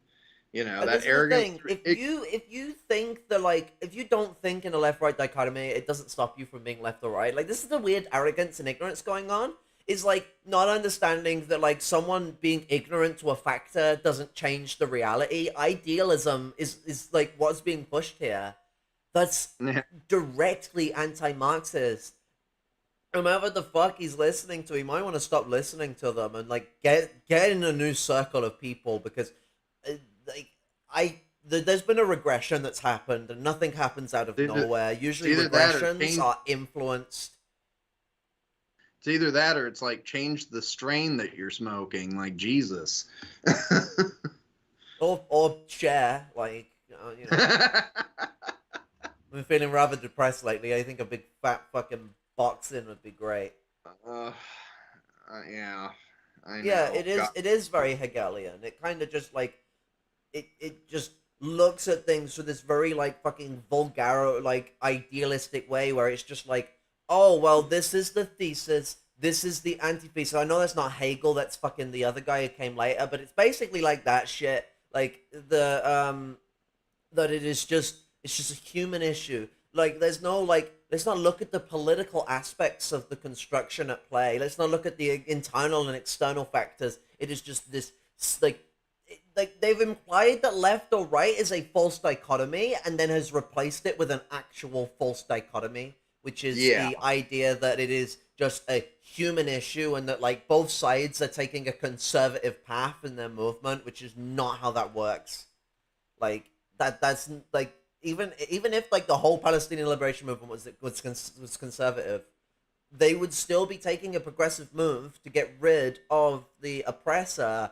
This is the arrogance. thing. If you think that, like, if you don't think in a left right dichotomy, it doesn't stop you from being left or right. Like, this is the weird arrogance and ignorance going on. Is like not understanding that, like, someone being ignorant to a factor doesn't change the reality. Idealism is like what's being pushed here. That's directly anti-Marxist. Whoever the fuck he's listening to, he might want to stop listening to them and, like, get in a new circle of people, because uh, like there's been a regression that's happened, and nothing happens out of nowhere. It's Usually either that or regressions change. are influenced. It's either that or it's like change the strain that you're smoking, like Jesus. Or share, like, I've been feeling rather depressed lately. I think a big fat fucking boxing would be great. uh, yeah, I Yeah, know. it is very Hegelian. It kind of just, like, it just looks at things through this very, like, fucking vulgar, like, idealistic way, where it's just like, oh well, this is the thesis, this is the antithesis. I know that's not Hegel, that's fucking the other guy who came later, but it's basically like that shit. Like, that it is just, it's just a human issue. Like, there's no, like, let's not look at the political aspects of the construction at play. Let's not look at the internal and external factors. It is just this, like, they've implied that left or right is a false dichotomy, and then has replaced it with an actual false dichotomy, which is Yeah, the idea that it is just a human issue, and that, like, both sides are taking a conservative path in their movement, which is not how that works. Like, that's like, even if, like, the whole Palestinian liberation movement was conservative, they would still be taking a progressive move to get rid of the oppressor,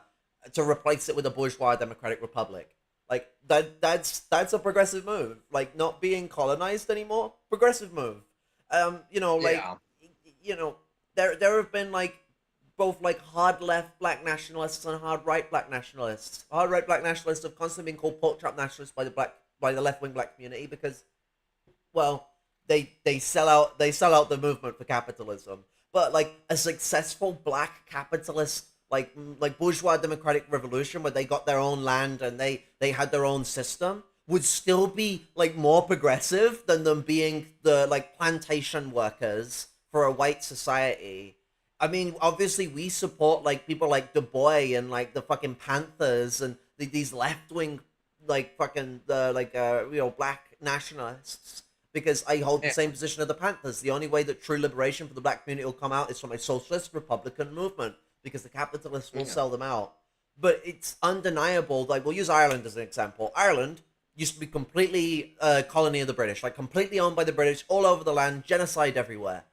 to replace it with a bourgeois democratic republic. Like, that's a progressive move. Like, not being colonized anymore, progressive move. Like, yeah, there have been, like, both, like, hard left black nationalists and hard right black nationalists. Hard right black nationalists have constantly been called pork chop nationalists by the left wing black community, because, well, they sell out the movement for capitalism. But, like, a successful black capitalist, like bourgeois democratic revolution, where they got their own land and they had their own system, would still be, like, more progressive than them being the, like, plantation workers for a white society. I mean, obviously we support, like, people like Du Bois and, like, the fucking Panthers and these left wing, like, fucking black nationalists, because I hold the yeah, same position of the Panthers. The only way that true liberation for the black community will come out is from a socialist Republican movement, because the capitalists will yeah, sell them out. But it's undeniable. Like, we'll use Ireland as an example. Ireland used to be completely a colony of the British, like, completely owned by the British, all over the land, genocide everywhere.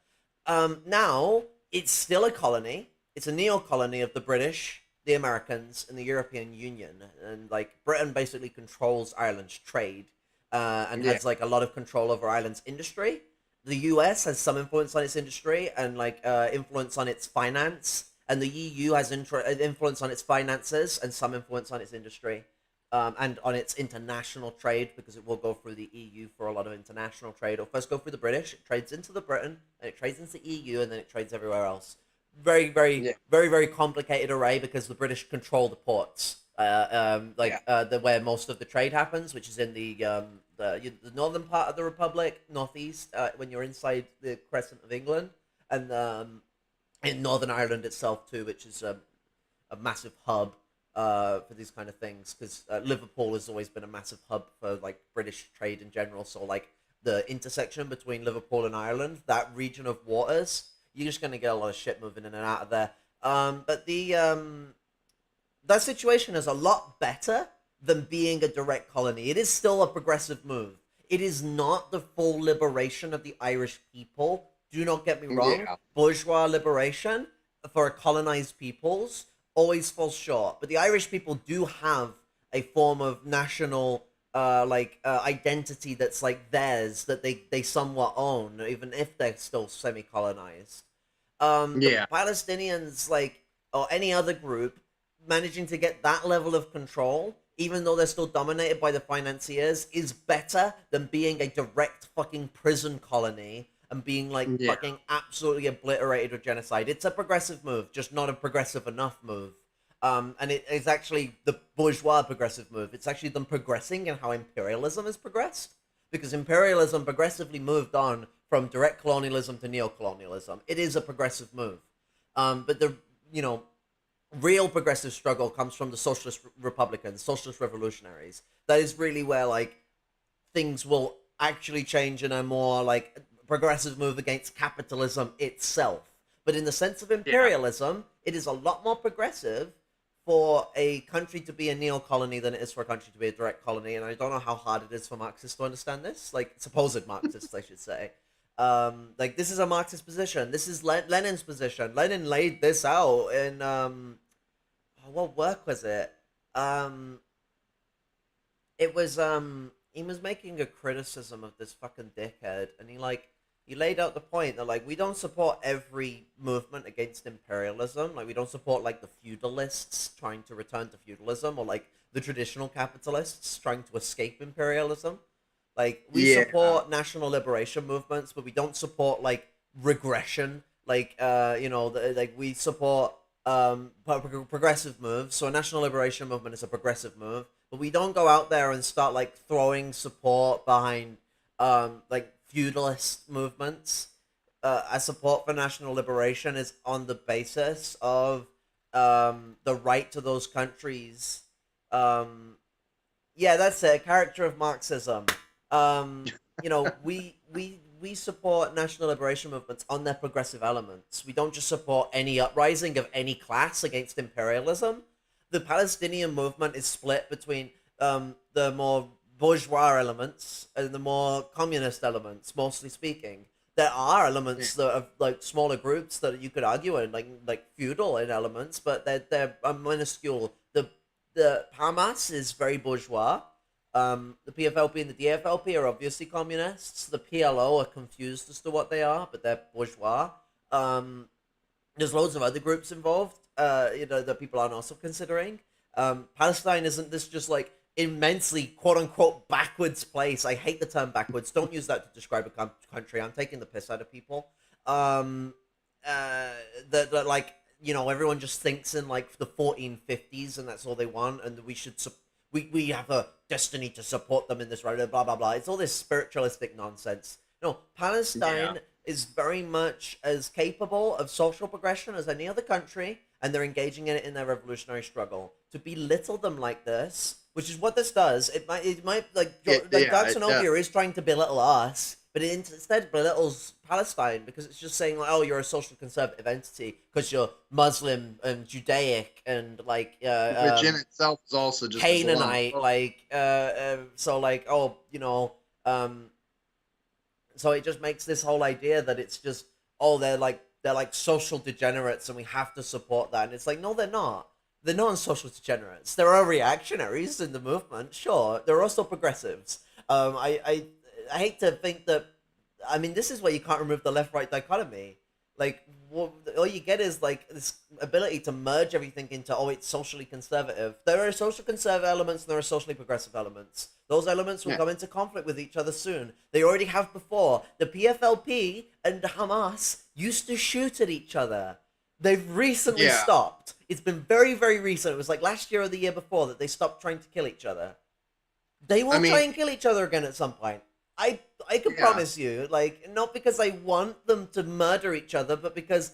Now it's still a colony. It's a neo-colony of the British, the Americans, and the European Union, and, like, Britain basically controls Ireland's trade, and yeah, has, like, a lot of control over Ireland's industry. The US has some influence on its industry, and, like, influence on its finance, and the EU has influence on its finances and some influence on its industry, and on its international trade, because it will go through the EU for a lot of international trade. It'll first go through the British, it trades into the Britain, and it trades into the EU, and then it trades everywhere else. Very, very, yeah, very, very complicated array, because the British control the ports, yeah, where most of the trade happens, which is in the northern part of the Republic, northeast, when you're inside the crescent of England, and in Northern Ireland itself too, which is a massive hub for these kind of things, because Liverpool has always been a massive hub for, like, British trade in general. So, like, the intersection between Liverpool and Ireland, that region of waters, you're just gonna get a lot of shit moving in and out of there. But the that situation is a lot better than being a direct colony. It is still a progressive move. It is not the full liberation of the Irish people. Do not get me wrong. yeah, Bourgeois liberation for colonized peoples always falls short. But the Irish people do have a form of national identity that's, like, theirs, that they somewhat own, even if they're still semi-colonized. The yeah, Palestinians, like, or any other group, managing to get that level of control, even though they're still dominated by the financiers, is better than being a direct fucking prison colony and being, like, yeah, fucking absolutely obliterated with genocide. It's a progressive move, just not a progressive enough move. And it is actually the bourgeois progressive move. It's actually them progressing in how imperialism has progressed, because imperialism progressively moved on from direct colonialism to neo-colonialism. It is a progressive move, but the you know real progressive struggle comes from the socialist republicans, socialist revolutionaries. That is really where like things will actually change in a more like progressive move against capitalism itself. But in the sense of Yeah. imperialism, it is a lot more progressive for a country to be a neo colony than it is for a country to be a direct colony. And I don't know how hard it is for Marxists to understand this, like supposed Marxists, I should say. Like this is a Marxist position. This is Lenin's position. Lenin laid this out in what work was it? Um, it was he was making a criticism of this fucking dickhead, and he laid out the point that like we don't support every movement against imperialism. Like we don't support like the feudalists trying to return to feudalism, or like the traditional capitalists trying to escape imperialism. Like we Yeah. support national liberation movements, but we don't support like regression. Like like we support progressive moves. So a national liberation movement is a progressive move, but we don't go out there and start like throwing support behind like feudalist movements. Our support for national liberation is on the basis of the right to those countries. Um, yeah, that's it. Character of Marxism. We support national liberation movements on their progressive elements. We don't just support any uprising of any class against imperialism. The Palestinian movement is split between the more bourgeois elements and the more communist elements, mostly speaking. There are Yeah. elements that are like smaller groups that you could argue are like feudal in elements, but they're minuscule. The Hamas is very bourgeois. The PFLP and the DFLP are obviously communists. The PLO are confused as to what they are, but they're bourgeois. There's loads of other groups involved, that people aren't also considering. Palestine isn't this just like immensely quote unquote backwards place. I hate the term backwards. Don't use that to describe a country. I'm taking the piss out of people. Um, that like everyone just thinks in like the 1450s and that's all they want, and we should we have a destiny to support them in this right, blah blah blah. It's all this spiritualistic nonsense. No, Yeah. Palestine is very much as capable of social progression as any other country, and they're engaging in it in their revolutionary struggle. To belittle them like this, which is what this does, it might like Yeah. Dark It does. Sonovia is trying to belittle us, but it instead belittles Palestine because it's just saying like, oh, you're a social conservative entity because you're Muslim and Judaic and like Which in itself is also just Canaanite, Islamophobic. like so like um, so it just makes this whole idea that it's just they're like social degenerates and we have to support that, and it's like no, they're not. They're not social degenerates. There are reactionaries in the movement, sure. There are also progressives. I hate to think that. I mean, this is where you can't remove the left-right dichotomy. Like, all you get is like this ability to merge everything into it's socially conservative. There are social conservative elements and there are socially progressive elements. Those elements will Yeah. come into conflict with each other soon. They already have before. The PFLP and Hamas used to shoot at each other. They've recently Yeah. stopped. It's been very, very recent. It was like last year or the year before that they stopped trying to kill each other. They I will try mean, and kill each other again at some point. I can yeah. promise you, like, not because I want them to murder each other, but because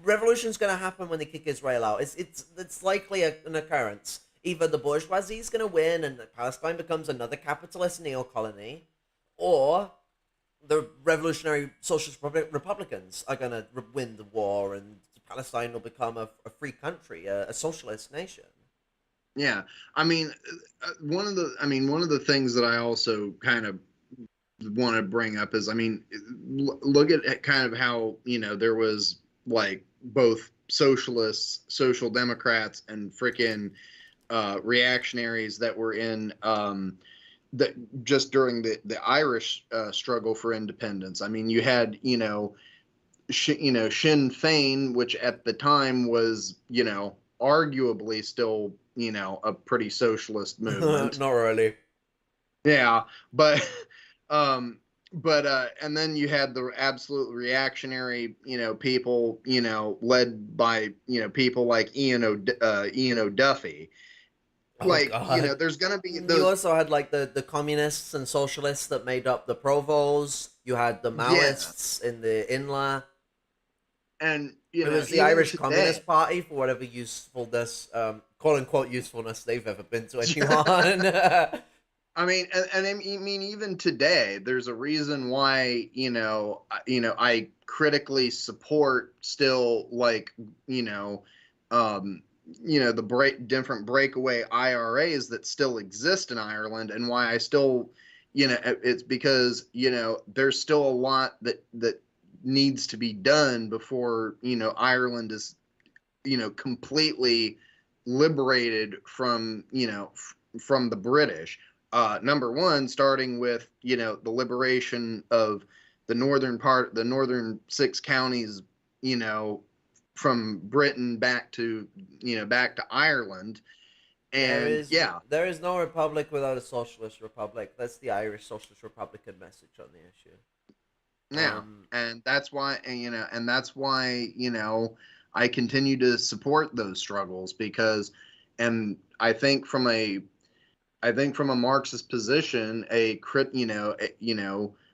revolution's going to happen when they kick Israel out. It's likely an occurrence. Either the bourgeoisie is going to win and Palestine becomes another capitalist neo-colony, or the revolutionary socialist republicans are going to win the war and Palestine will become a free country, a socialist nation. Yeah. I mean, one of the things that I also kind of want to bring up is, I mean, look at kind of how, there was like both socialists, social democrats, and freaking reactionaries that were in that just during the Irish struggle for independence. I mean, you had, Sinn Fein, which at the time was, arguably still, a pretty socialist movement. Not really. Yeah, but um, but and then you had the absolute reactionary, people, led by, people like Ian O'Duffy. Oh Like, God. there's gonna be You those. also had like the communists and socialists that made up the Provos. You had the Yeah, Maoists in the Inla. and It was the even Irish today. Communist Party for whatever usefulness, quote unquote usefulness they've ever been to anyone. I mean, and I mean, even today, there's a reason why, I critically support still, like, you know, um, the different breakaway IRAs that still exist in Ireland, and why I still, it's because, there's still a lot that needs to be done before, Ireland is, completely liberated from, from the British. Number one, starting with, the liberation of the northern six counties, you know, from Britain back to Ireland. there And is yeah, there is no republic without a socialist republic. That's the Irish Socialist Republican message on the issue. now, Um, and that's why, and that's why, I continue to support those struggles because, and I think from a Marxist position,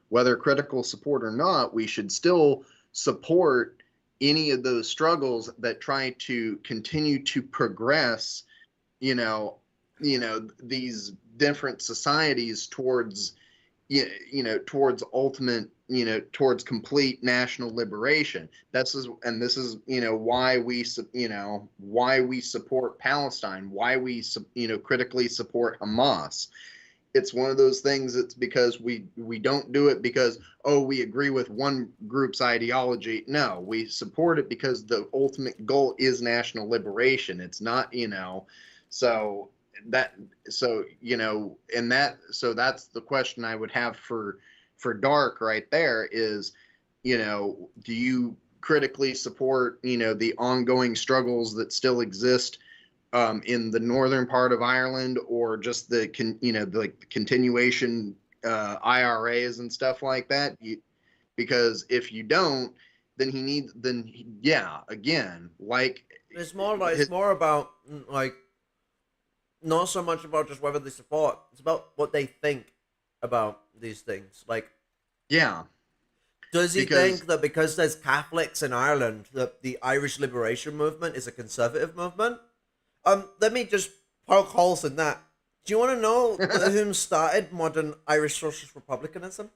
whether critical support or not, we should still support any of those struggles that try to continue to progress, you know, these different societies towards, towards ultimate, towards complete national liberation. This is, why why we support Palestine, why we, critically support Hamas. It's one of those things. It's because we don't do it because, oh, we agree with one group's ideology. No, we support it because the ultimate goal is national liberation. It's not, so that so and that's the question I would have for Dark right there is, do you critically support, the ongoing struggles that still exist, in the northern part of Ireland, or just the continuation, IRAs and stuff like that? Because if you don't, yeah, again, like it's his, more about like not so much about just whether they support. It's about what they think about these things. Like, yeah, does he because think that because there's Catholics in Ireland, that the Irish liberation movement is a conservative movement? Let me just poke holes in that. Do you want to know whom started modern Irish socialist republicanism?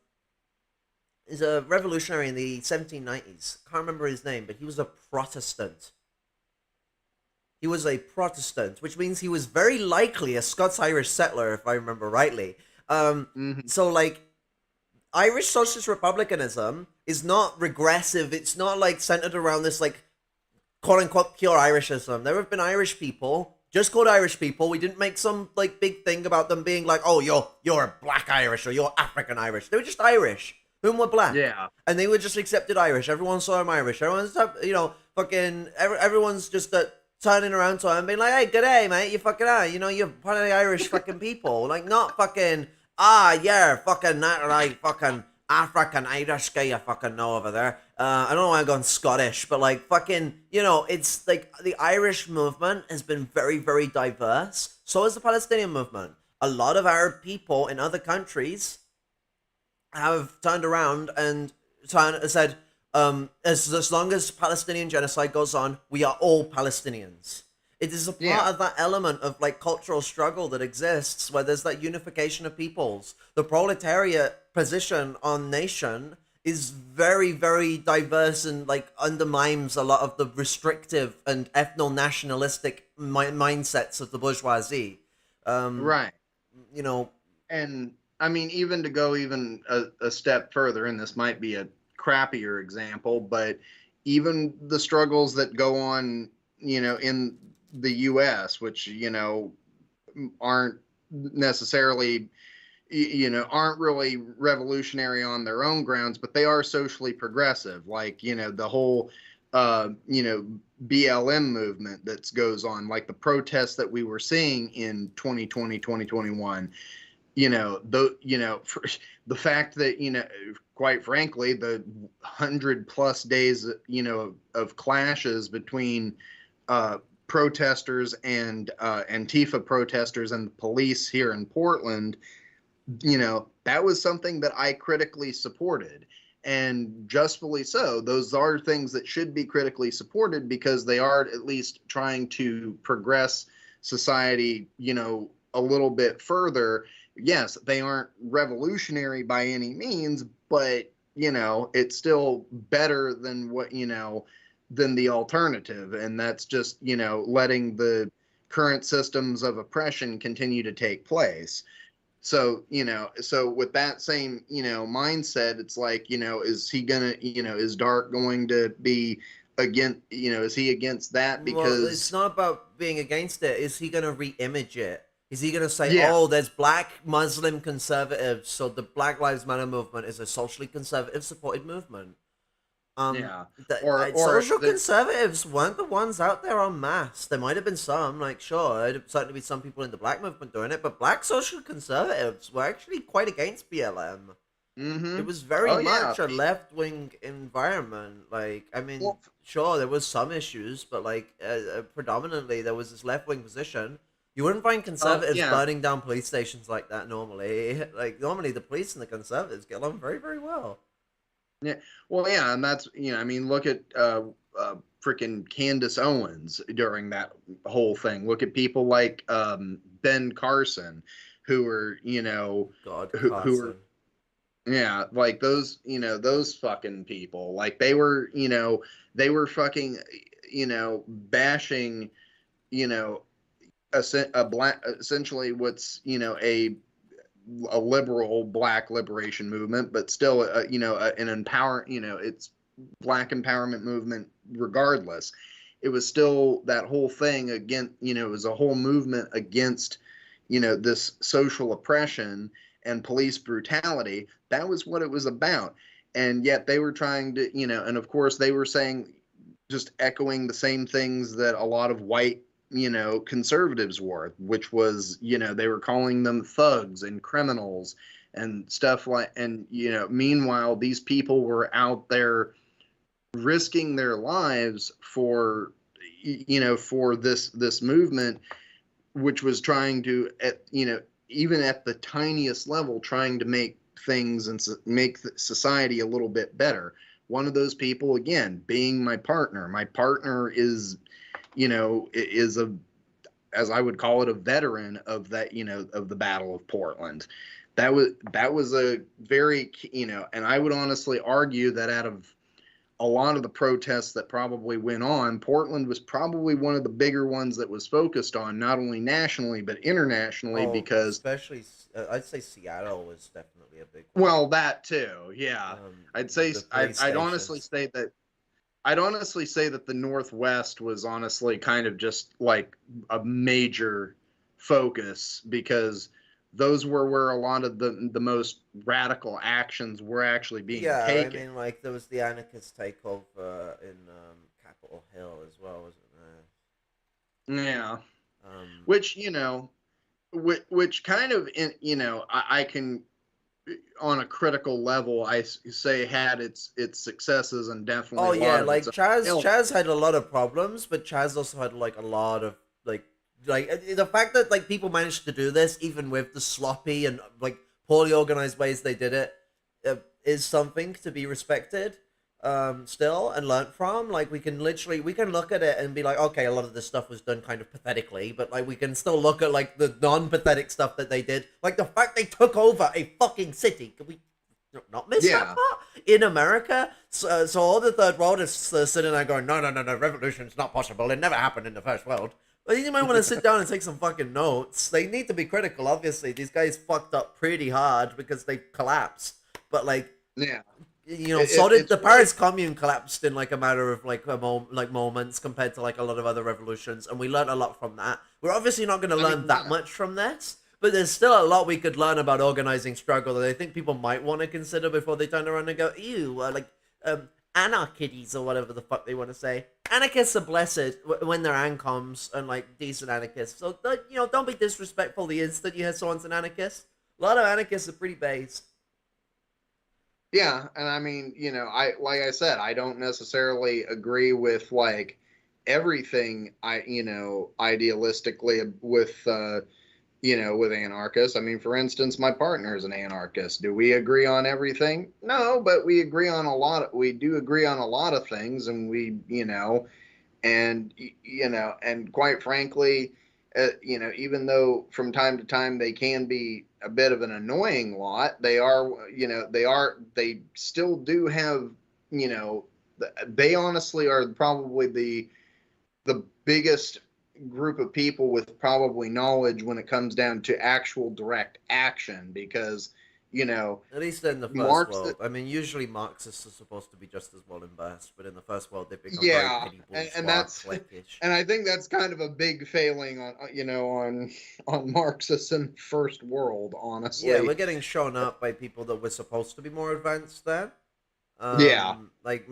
He's a revolutionary in the 1790s. Can't remember his name, but he was a Protestant. He was a Protestant, which means he was very likely a Scots-Irish settler, if I remember rightly. mhm, So like Irish socialist republicanism is not regressive. It's not like centered around this like quote unquote pure Irishism. There have been Irish people, just called Irish people. We didn't make some like big thing about them being like, oh, you're black Irish or you're African Irish. They were just Irish, whom were black, yeah, and they were just accepted Irish. Everyone saw them Irish. Everyone's fucking everyone's just turning around to him and being like, hey, good day, mate. You fucking are. You're part of the Irish fucking people. Like not fucking yeah, fucking not like fucking African Irish guy you fucking know over there. I don't know why I'm going Scottish, but like fucking, it's like the Irish movement has been very, very diverse. So is the Palestinian movement. A lot of Arab people in other countries have turned around and said, as long as Palestinian genocide goes on, we are all Palestinians. It is a part yeah, of that element of like cultural struggle that exists where there's that unification of peoples. The proletariat position on nation is very, very diverse and like undermines a lot of the restrictive and ethno-nationalistic mindsets of the bourgeoisie. Um, right. you know, And I mean, even to go even a step further, and this might be a crappier example, but even the struggles that go on, in the US, which, aren't necessarily, aren't really revolutionary on their own grounds, but they are socially progressive. Like, the whole, BLM movement that goes on, like the protests that we were seeing in 2020, 2021. the fact that, quite frankly, the 100+ days, of clashes between uh, protesters and Antifa protesters and the police here in Portland, that was something that I critically supported. And justly so. Those are things that should be critically supported because they are at least trying to progress society, a little bit further. Yes, they aren't revolutionary by any means, but, it's still better than than the alternative. And that's just, letting the current systems of oppression continue to take place. So, so with that same, mindset, it's like, is he gonna, is Dark going to be against, is he against that? Well, it's Because, not about being against it. Is he going to re-image it? Is he going to say, yeah, "Oh, there's black Muslim conservatives, so the Black Lives Matter movement is a socially conservative supported movement"? yeah, or Social that, conservatives weren't the ones out there en masse. There might have been some, like, sure, there'd certainly be some people in the black movement doing it, but black social conservatives were actually quite against BLM. It mm-hmm. was very Oh yeah, much a left wing environment. Like, I mean, well, sure, there was some issues, but like, predominantly there was this left wing position. You wouldn't find conservatives yeah, burning down police stations like that normally. Like, normally the police and the conservatives get along very, very well. yeah, well, yeah, and that's, I mean, look at freaking Candace Owens during that whole thing. Look at people like Ben Carson, who are, God, who are, Carson. yeah, like those, those fucking people, like they were fucking, bashing, you know, a black, essentially what's, a liberal black liberation movement, but still, an empower, it's black empowerment movement regardless. It was still that whole thing against, it was a whole movement against, this social oppression and police brutality. That was what it was about. And yet they were trying to, and of course they were saying, just echoing the same things that a lot of white, conservatives were, which was, they were calling them thugs and criminals and stuff like, and, meanwhile, these people were out there risking their lives for, for this movement, which was trying to, even at the tiniest level, trying to make things and make society a little bit better. One of those people, again, being my partner. My partner is, is a, as I would call it, a veteran of that, of the Battle of Portland. That was a very, and I would honestly argue that out of a lot of the protests that probably went on, Portland was probably one of the bigger ones that was focused on, not only nationally but internationally, Oh, because, especially, I'd say Seattle was definitely a big one. well, that too, yeah. I'd say The police I'd honestly stations. say that I'd honestly say that the Northwest was honestly kind of just like a major focus, because those were where a lot of the most radical actions were actually being Yeah, I taken. mean, like, there was the anarchist takeover in Capitol Hill as well, wasn't Yeah, there? which, which kind of, I can, on a critical level, I say had its successes and definitely Oh a lot yeah, of its like own Chaz. failures. Chaz had a lot of problems, but Chaz also had like a lot of the fact that like people managed to do this even with the sloppy and like poorly organized ways they did it is something to be respected. Still and learn from. Like we can look at it and be like, okay, a lot of this stuff was done kind of pathetically, but like we can still look at like the non-pathetic stuff that they did, like the fact they took over a fucking city. Can we not miss that Yeah, part in America? So all the third worlders sitting there going, no, no, no, no, revolution's not possible. It never happened in the first world. But you might want to sit down and take some fucking notes. They need to be critical, obviously. These guys fucked up pretty hard because they collapsed. But like, yeah. so did It's the really, Paris Commune collapsed in like a matter of like moments compared to like a lot of other revolutions, and we learned a lot from that. We're obviously not going to I learn mean, that yeah. much from this, but there's still a lot we could learn about organizing struggle that I think people might want to consider before they turn around and go, ew, anarchies or whatever the fuck they want to say. Anarchists are blessed when they're ancoms and like decent anarchists. So don't be disrespectful the instant you hear someone's an anarchist. A lot of anarchists are pretty based. Yeah, and I mean, I like I said, I don't necessarily agree with like everything idealistically with with anarchists. I mean, for instance, my partner is an anarchist. Do we agree on everything? No, but we agree on a lot. We do agree on a lot of things, and and quite frankly, even though from time to time they can be a bit of an annoying lot, they still do have, you know, they honestly are probably the biggest group of people with probably knowledge when it comes down to actual direct action because At least in the first Marx. world. I mean, usually Marxists are supposed to be just as well invest, but in the first world they've become very Yeah, petty and bourgeois, that's cliquish. and I think that's kind of a big failing on on Marxists in the first world, Yeah, we're honestly. getting shown up by people that we're supposed to be more advanced than. Yeah, Like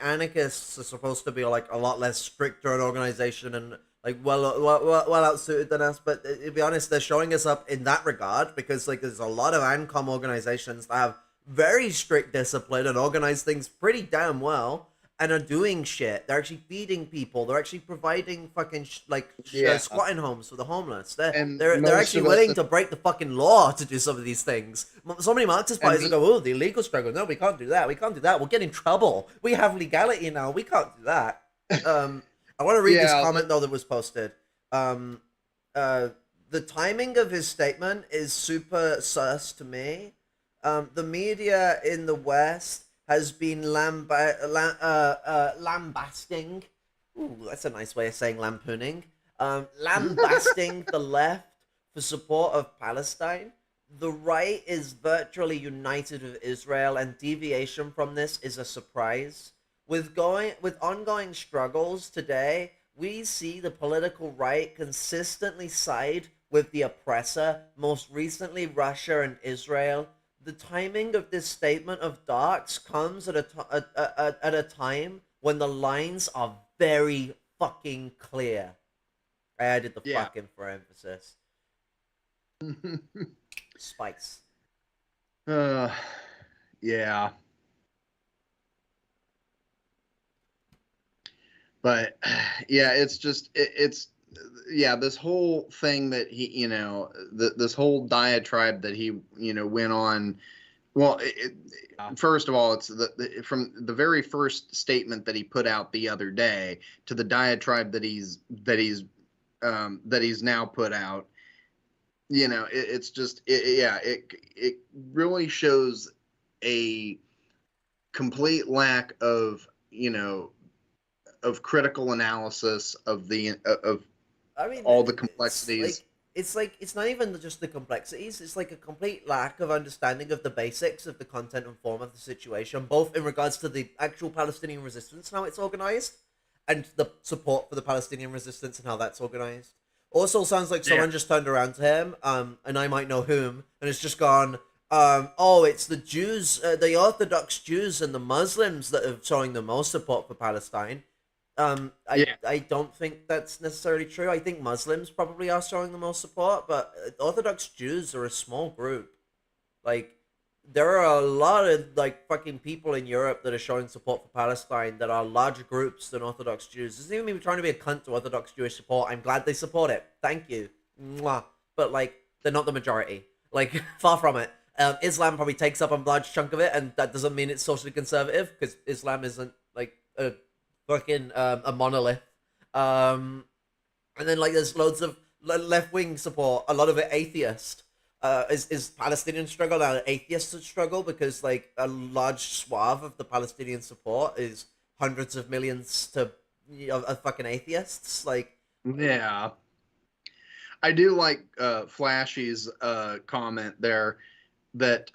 anarchists are supposed to be like a lot less stricter an organization and like well out suited than us. But to be honest, they're showing us up in that regard because like there's a lot of ANCOM organizations that have very strict discipline and organize things pretty damn well and are doing shit. They're actually feeding people. They're actually providing fucking yeah, squatting homes for the homeless. They're and they're they're most actually of us, willing to break the fucking law to do some of these things. So many Marxist and parties will go, "Oh, the illegal struggle. No, we can't do that. We can't do that. We'll get in trouble. We have legality now. We can't do that." I want to read this yeah, comment though that was posted. Um, uh, the timing of his statement is super sus to me. The media in the West has been lambasting. Ooh, that's a nice way of saying lampooning. Lambasting the left for support of Palestine. The right is virtually united with Israel, and deviation from this is a surprise. With ongoing struggles today, we see the political right consistently side with the oppressor, most recently Russia and Israel. The timing of this statement of Darks comes at a time when the lines are very fucking clear. I added the yeah. fucking for emphasis. Spice. uh, yeah, but yeah, it's just it's yeah, this whole thing that this whole diatribe that he went on. Well, first of all, it's from the very first statement that he put out the other day to the diatribe that he's now put out. It's just yeah, it really shows a complete lack of of critical analysis of the of I mean, all the it's complexities. like it's not even just the complexities. It's like a complete lack of understanding of the basics of the content and form of the situation, both in regards to the actual Palestinian resistance and how it's organized, and the support for the Palestinian resistance and how that's organized. Also, sounds like Yeah. someone just turned around to him, and I might know whom, and it's just gone. Oh, it's the Jews, the Orthodox Jews and the Muslims that are showing the most support for Palestine. Yeah. I don't think that's necessarily true. I think Muslims probably are showing the most support, but Orthodox Jews are a small group. Like, there are a lot of like fucking people in Europe that are showing support for Palestine that are larger groups than Orthodox Jews. This isn't even me trying to be a cunt to Orthodox Jewish support. I'm glad they support it. Thank you. Mwah. But like, they're not the majority. Like, far from it. Islam probably takes up a large chunk of it, and that doesn't mean it's socially conservative because Islam isn't like a fucking a monolith. Um, and then like there's loads of left wing support, a lot of it atheist. Is Palestinian struggle now an atheist struggle because like a large swath of the Palestinian support is hundreds of millions to of fucking atheists. Like, Yeah. I do like Flashy's comment there that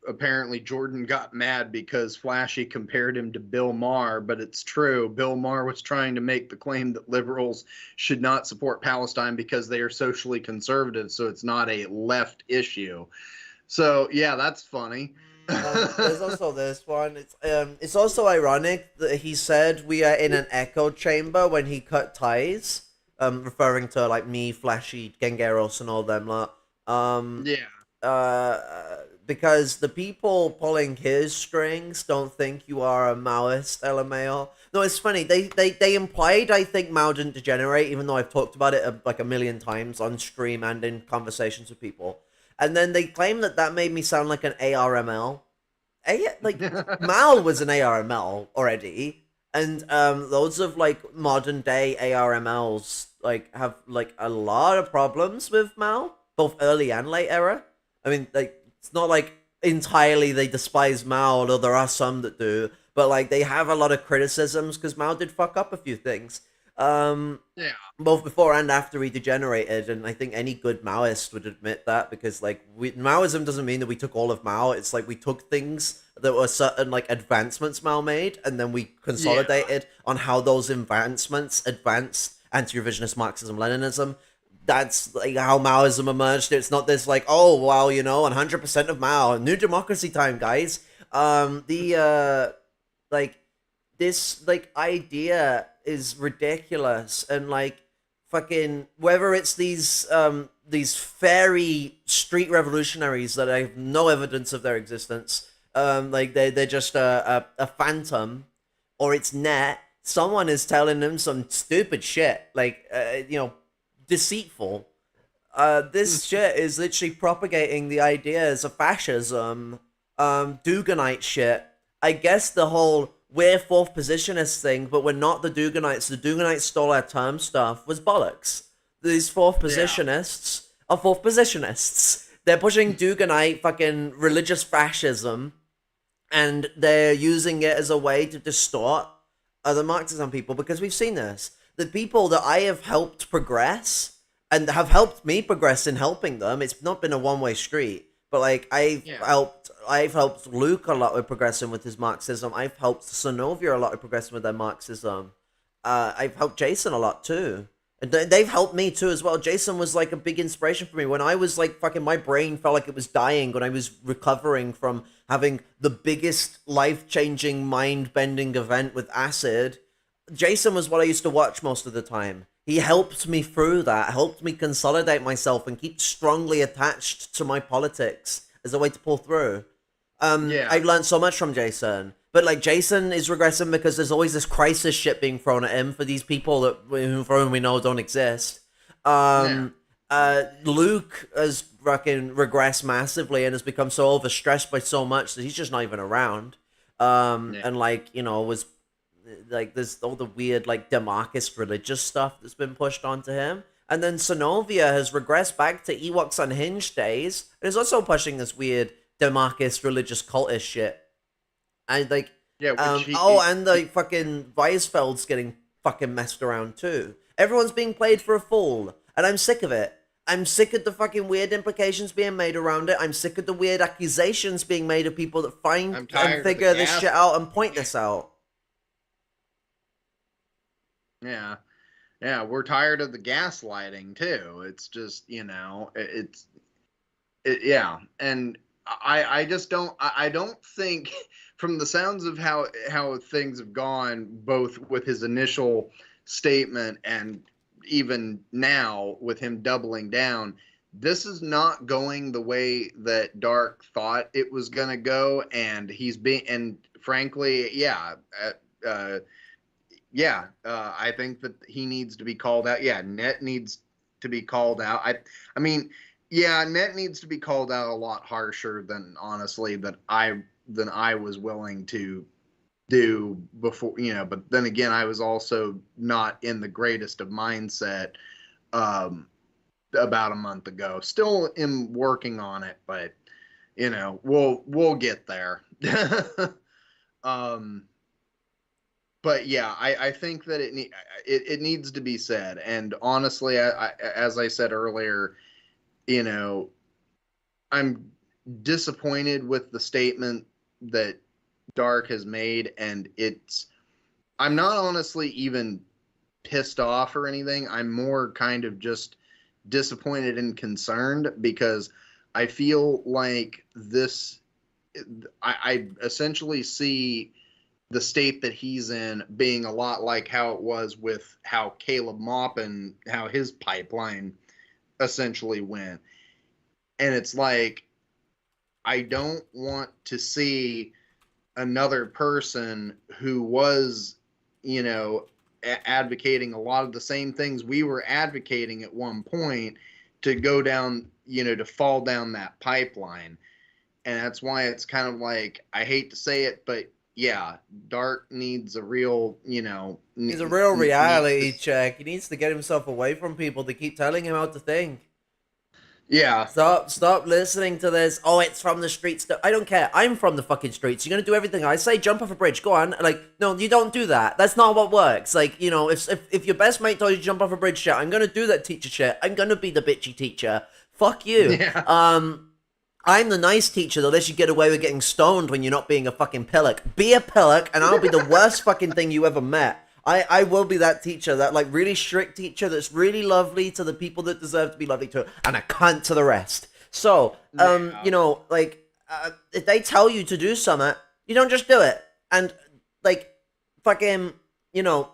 apparently Jordan got mad because Flashy compared him to Bill Maher, but it's true. Bill Maher was trying to make the claim that liberals should not support Palestine because they are socially conservative, so it's not a left issue. So yeah, that's funny. there's also this one. It's also ironic that he said we are in an echo chamber when he cut ties. Referring to like me, Flashy, Gengeros, and all them lot. Yeah. Uh, because the people pulling his strings don't think you are a Maoist, LMAO. No, it's funny. They implied I think Mao didn't degenerate, even though I've talked about it like a million times on stream and in conversations with people. And then they claim that that made me sound like an ARML. Like Mao was an ARML already, and loads of like modern day ARMLs like have like a lot of problems with Mao, both early and late era. I mean, like it's not like entirely they despise Mao, although there are some that do. But like they have a lot of criticisms because Mao did fuck up a few things. Yeah. Both before and after he degenerated, and I think any good Maoist would admit that because like Maoism doesn't mean that we took all of Mao. It's like we took things that were certain like advancements Mao made, and then we Yeah. consolidated on how those advancements advanced anti-revisionist Marxism Leninism. That's like how Maoism emerged. It's not this like, oh wow, 100% of Mao, new democracy time, guys. The like this like idea is ridiculous, and like fucking whether it's these fairy street revolutionaries that I have no evidence of their existence, like they're just a phantom, or it's net someone is telling them some stupid shit like deceitful. This shit is literally propagating the ideas of fascism, Duganite shit. I guess the whole we're fourth positionist thing, but we're not the Duganites. The Duganites stole our term stuff was bollocks. These fourth Yeah. positionists are fourth positionists. They're pushing Duganite fucking religious fascism, and they're using it as a way to distort other Marxism people because we've seen this. The people that I have helped progress and have helped me progress in helping them, it's not been a one-way street. But like Yeah. I've helped Luke a lot with progressing with his Marxism. I've helped Sonovia a lot with progressing with their Marxism. I've helped Jason a lot too. And they've helped me too as well. Jason was like a big inspiration for me when I was like fucking my brain felt like it was dying when I was recovering from having the biggest life-changing mind-bending event with acid. Jason was what I used to watch most of the time. He helped me through that, helped me consolidate myself and keep strongly attached to my politics as a way to pull through. Yeah. I've learned so much from Jason. But like Jason is regressing because there's always this crisis shit being thrown at him for these people that for whom we know don't exist. Yeah. Luke has fucking regressed massively and has become so overstressed by so much that he's just not even around. Yeah. And like was like there's all the weird like demarchist religious stuff that's been pushed onto him. And then Sonovia has regressed back to Ewok's Unhinged days and is also pushing this weird demarchist religious cultist shit. And like Yeah. Which and the fucking Weisfeld's getting fucking messed around too. Everyone's being played for a fool, and I'm sick of it. I'm sick of the fucking weird implications being made around it. I'm sick of the weird accusations being made of people that find I'm and tired of the figure this gas. shit out and point this out. Yeah. Yeah. We're tired of the gaslighting too. It's just, yeah. And I just don't, I don't think from the sounds of how things have gone, both with his initial statement and even now with him doubling down, this is not going the way that Dark thought it was going to go. And and frankly, I think that he needs to be called out. Yeah, Net needs to be called out. I mean, yeah, Net needs to be called out a lot harsher than honestly than I was willing to do before. But then again, I was also not in the greatest of mindset about a month ago. Still am working on it, but we'll get there. um but yeah, I think that it needs to be said. And honestly, as I said earlier, you know, I'm disappointed with the statement that Dark has made, and I'm not honestly even pissed off or anything. I'm more kind of just disappointed and concerned because I feel like I essentially see the state that he's in being a lot like how it was with how Caleb Maupin, how his pipeline essentially went. And it's like, I don't want to see another person who was, you know, advocating a lot of the same things we were advocating at one point to go down, to fall down that pipeline. And that's why it's kind of like, I hate to say it, but yeah, Dart needs a real, He's a real needs to, reality check. He needs to get himself away from people that keep telling him how to think. yeah, Stop listening to this. Oh, it's from the streets. I don't care. I'm from the fucking streets. You're gonna do everything I say. Jump off a bridge. Go on. Like, no, you don't do that. That's not what works. Like, if your best mate told you to jump off a bridge, shit, I'm gonna do that teacher shit. I'm gonna be the bitchy teacher. Fuck you. yeah, I'm the nice teacher that lets you get away with getting stoned when you're not being a fucking pillock. Be a pillock, and I'll be the worst fucking thing you ever met. I will be that teacher, that like really strict teacher that's really lovely to the people that deserve to be lovely to, and a cunt to the rest. So, yeah. if they tell you to do something, you don't just do it. And like, fucking, you know,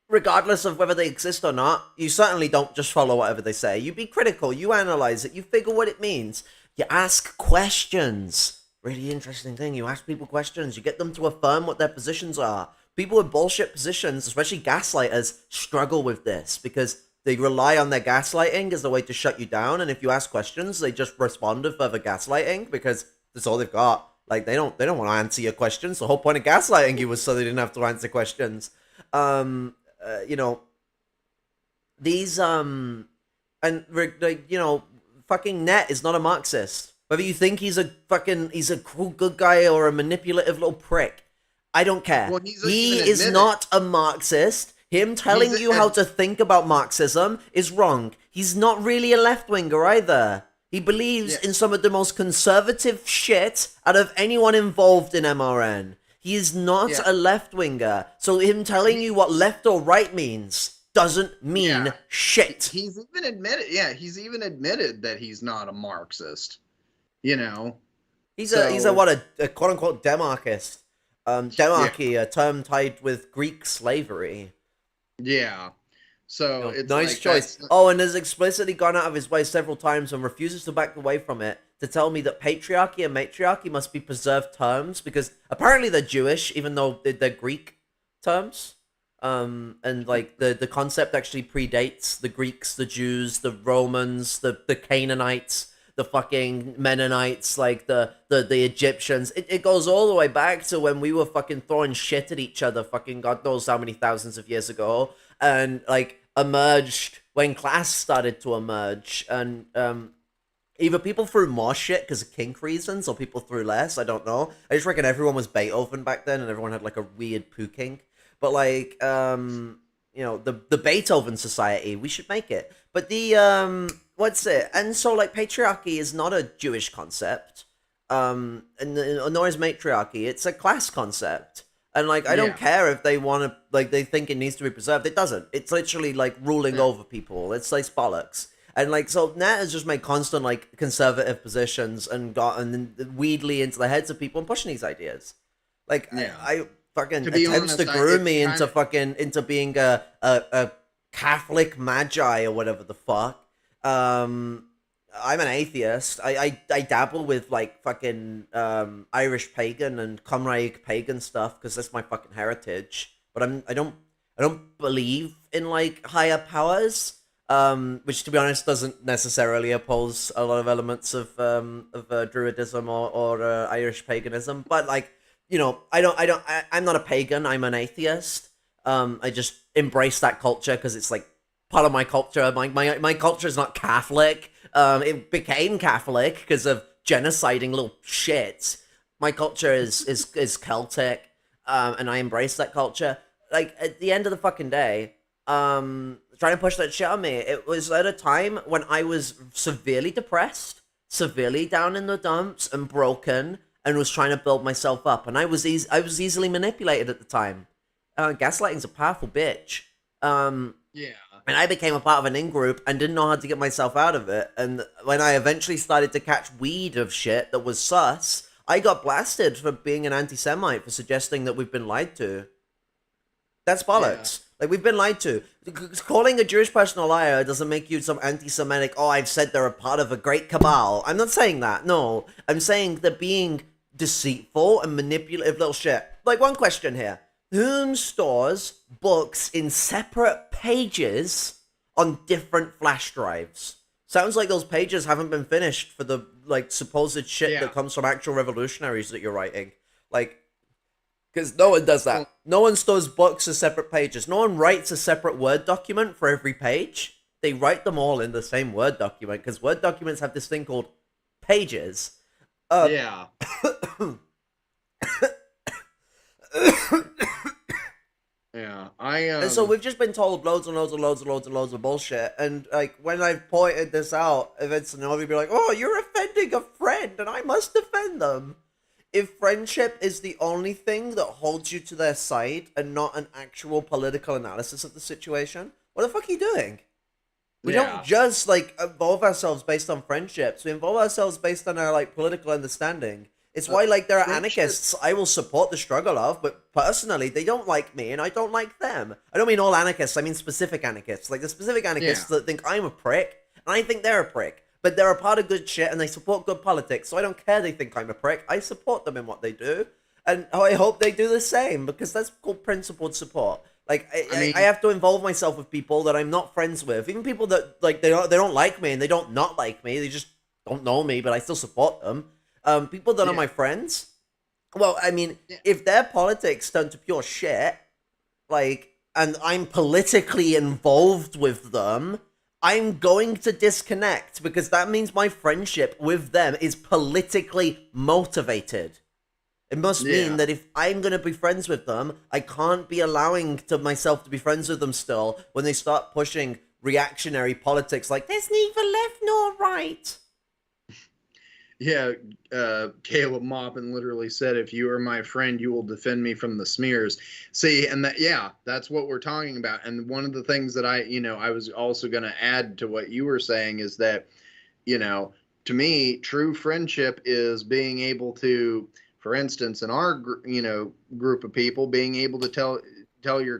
regardless of whether they exist or not, you certainly don't just follow whatever they say. You be critical, you analyze it, you figure what it means. You ask questions. Really interesting thing. You ask people questions. You get them to affirm what their positions are. People with bullshit positions, especially gaslighters, struggle with this because they rely on their gaslighting as a way to shut you down. And if you ask questions, they just respond with further gaslighting because that's all they've got. Like they don't want to answer your questions. The whole point of gaslighting you was so they didn't have to answer questions. Um, you know, these and like fucking Net is not a Marxist. Whether you think he's a cool good guy or a manipulative little prick, I don't care. Well, he's He even is admitted. not a Marxist. Him telling He's you how to think about Marxism is wrong. He's not really a left winger either. He believes Yeah, in some of the most conservative shit out of anyone involved in MRN. He is not yeah, a left winger. So him telling you he, what left or right means doesn't mean yeah. shit. He's even admitted. Yeah, he's even admitted that he's not a Marxist. You know, He's a so what a quote unquote demarchist. yeah, Demarchy, a term tied with Greek slavery. yeah. So it's Nice like choice. that's Oh, and has explicitly gone out of his way several times and refuses to back away from it to tell me that patriarchy and matriarchy must be preserved terms because apparently they're Jewish, even though they're Greek terms. And like the concept actually predates the Greeks, the Jews, the Romans, the Canaanites, the fucking Mennonites, like the Egyptians. It goes all the way back to when we were fucking throwing shit at each other, fucking God knows how many thousands of years ago, and like emerged when class started to emerge, and either people threw more shit because of kink reasons or people threw less. I don't know. I just reckon everyone was Beethoven back then and everyone had like a weird poo kink. But like, the Beethoven Society, we should make it. But the what's it? And so like, patriarchy is not a Jewish concept. And nor is matriarchy. It's a class concept. And like, I don't yeah, care if they want to, like, they think it needs to be preserved. It doesn't. It's literally like ruling yeah, over people. It's like bollocks. And like, so Nat has just made constant like conservative positions and gotten weedly into the heads of people and pushing these ideas. Like yeah. I fucking To be attempts to honest, groom it's me kind into of fucking into being a Catholic magi or whatever the fuck. Um, I'm an atheist. I dabble with like fucking Irish pagan and Cymraeg pagan stuff because that's my fucking heritage. But I don't believe in like higher powers. Which to be honest doesn't necessarily oppose a lot of elements of Druidism or Irish paganism. But like I'm not a pagan. I'm an atheist. I just embrace that culture because it's like part of my culture. My culture is not Catholic. It became Catholic because of genociding little shits. My culture is Celtic, and I embrace that culture. Like at the end of the fucking day, trying to push that shit on me. It was at a time when I was severely depressed, severely down in the dumps, and broken, and was trying to build myself up. And I was easily manipulated at the time. Gaslighting's a powerful bitch. yeah, And I became a part of an in group and didn't know how to get myself out of it. And when I eventually started to catch weed of shit that was sus, I got blasted for being an anti-Semite for suggesting that we've been lied to. That's Yeah. bollocks. Like, we've been lied to. Calling a Jewish person a liar doesn't make you some anti-Semitic, oh, I've said they're a part of a great cabal. I'm not saying that, no. I'm saying they're being deceitful and manipulative little shit. Like, one question here. Who stores books in separate pages on different flash drives? Sounds like those pages haven't been finished for the, like, supposed shit Yeah. that comes from actual revolutionaries that you're writing. Like, because no one does Well, that. No one stores books as separate pages. No one writes a separate Word document for every page. They write them all in the same Word document because Word documents have this thing called pages. Uh, yeah. Yeah. and so we've just been told loads and loads and loads and loads and loads of bullshit. And like when I've pointed this out, Vince and Novi be like, "Oh, you're offending a friend, and I must defend them." If friendship is the only thing that holds you to their side and not an actual political analysis of the situation, what the fuck are you doing? We don't Yeah. just like involve ourselves based on friendships. We involve ourselves based on our like political understanding. It's why like there are Friendship. anarchists I will support the struggle of, but personally they don't like me and I don't like them. I don't mean all anarchists, I mean specific anarchists. Like the specific anarchists Yeah. that think I'm a prick and I think they're a prick. But they're a part of good shit and they support good politics, so I don't care they think I'm a prick. I support them in what they do. And I hope they do the same, because that's called principled support. Like I I mean, have to involve myself with people that I'm not friends with, even people that like they don't like me and they don't not like me. They just don't know me, but I still support them. People that are yeah. my friends. Well, I mean, Yeah. if their politics turn to pure shit, like, and I'm politically involved with them, I'm going to disconnect because that means my friendship with them is politically motivated. It must mean Yeah. that if I'm going to be friends with them, I can't be allowing to myself to be friends with them still when they start pushing reactionary politics like there's neither left nor right. Yeah, Caleb Maupin literally said, "If you are my friend, you will defend me from the smears." See, and that, yeah, that's what we're talking about. And one of the things that I was also going to add to what you were saying is that, you know, to me, true friendship is being able to, for instance, in our, group of people, being able to tell your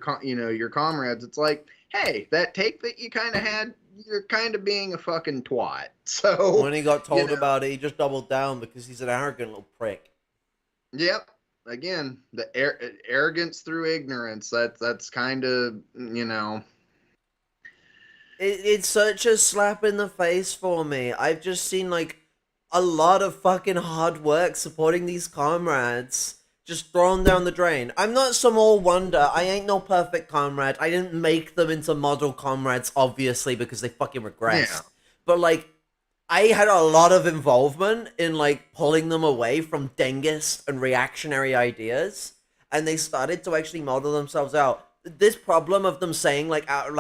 comrades, it's like, hey, that take that you kind of had, you're kind of being a fucking twat. So, When he got you told know. about it, he just doubled down because he's an arrogant little prick. Yep. Again, the arrogance through ignorance. That's kind of, It's such a slap in the face for me. I've just seen like a lot of fucking hard work supporting these comrades just thrown down the drain. I'm not some old wonder. I ain't no perfect comrade. I didn't make them into model comrades, obviously, because they fucking yeah, regressed. But like, I had a lot of involvement in like pulling them away from Dengist and reactionary ideas, and they started to actually model themselves out. This problem of them saying like out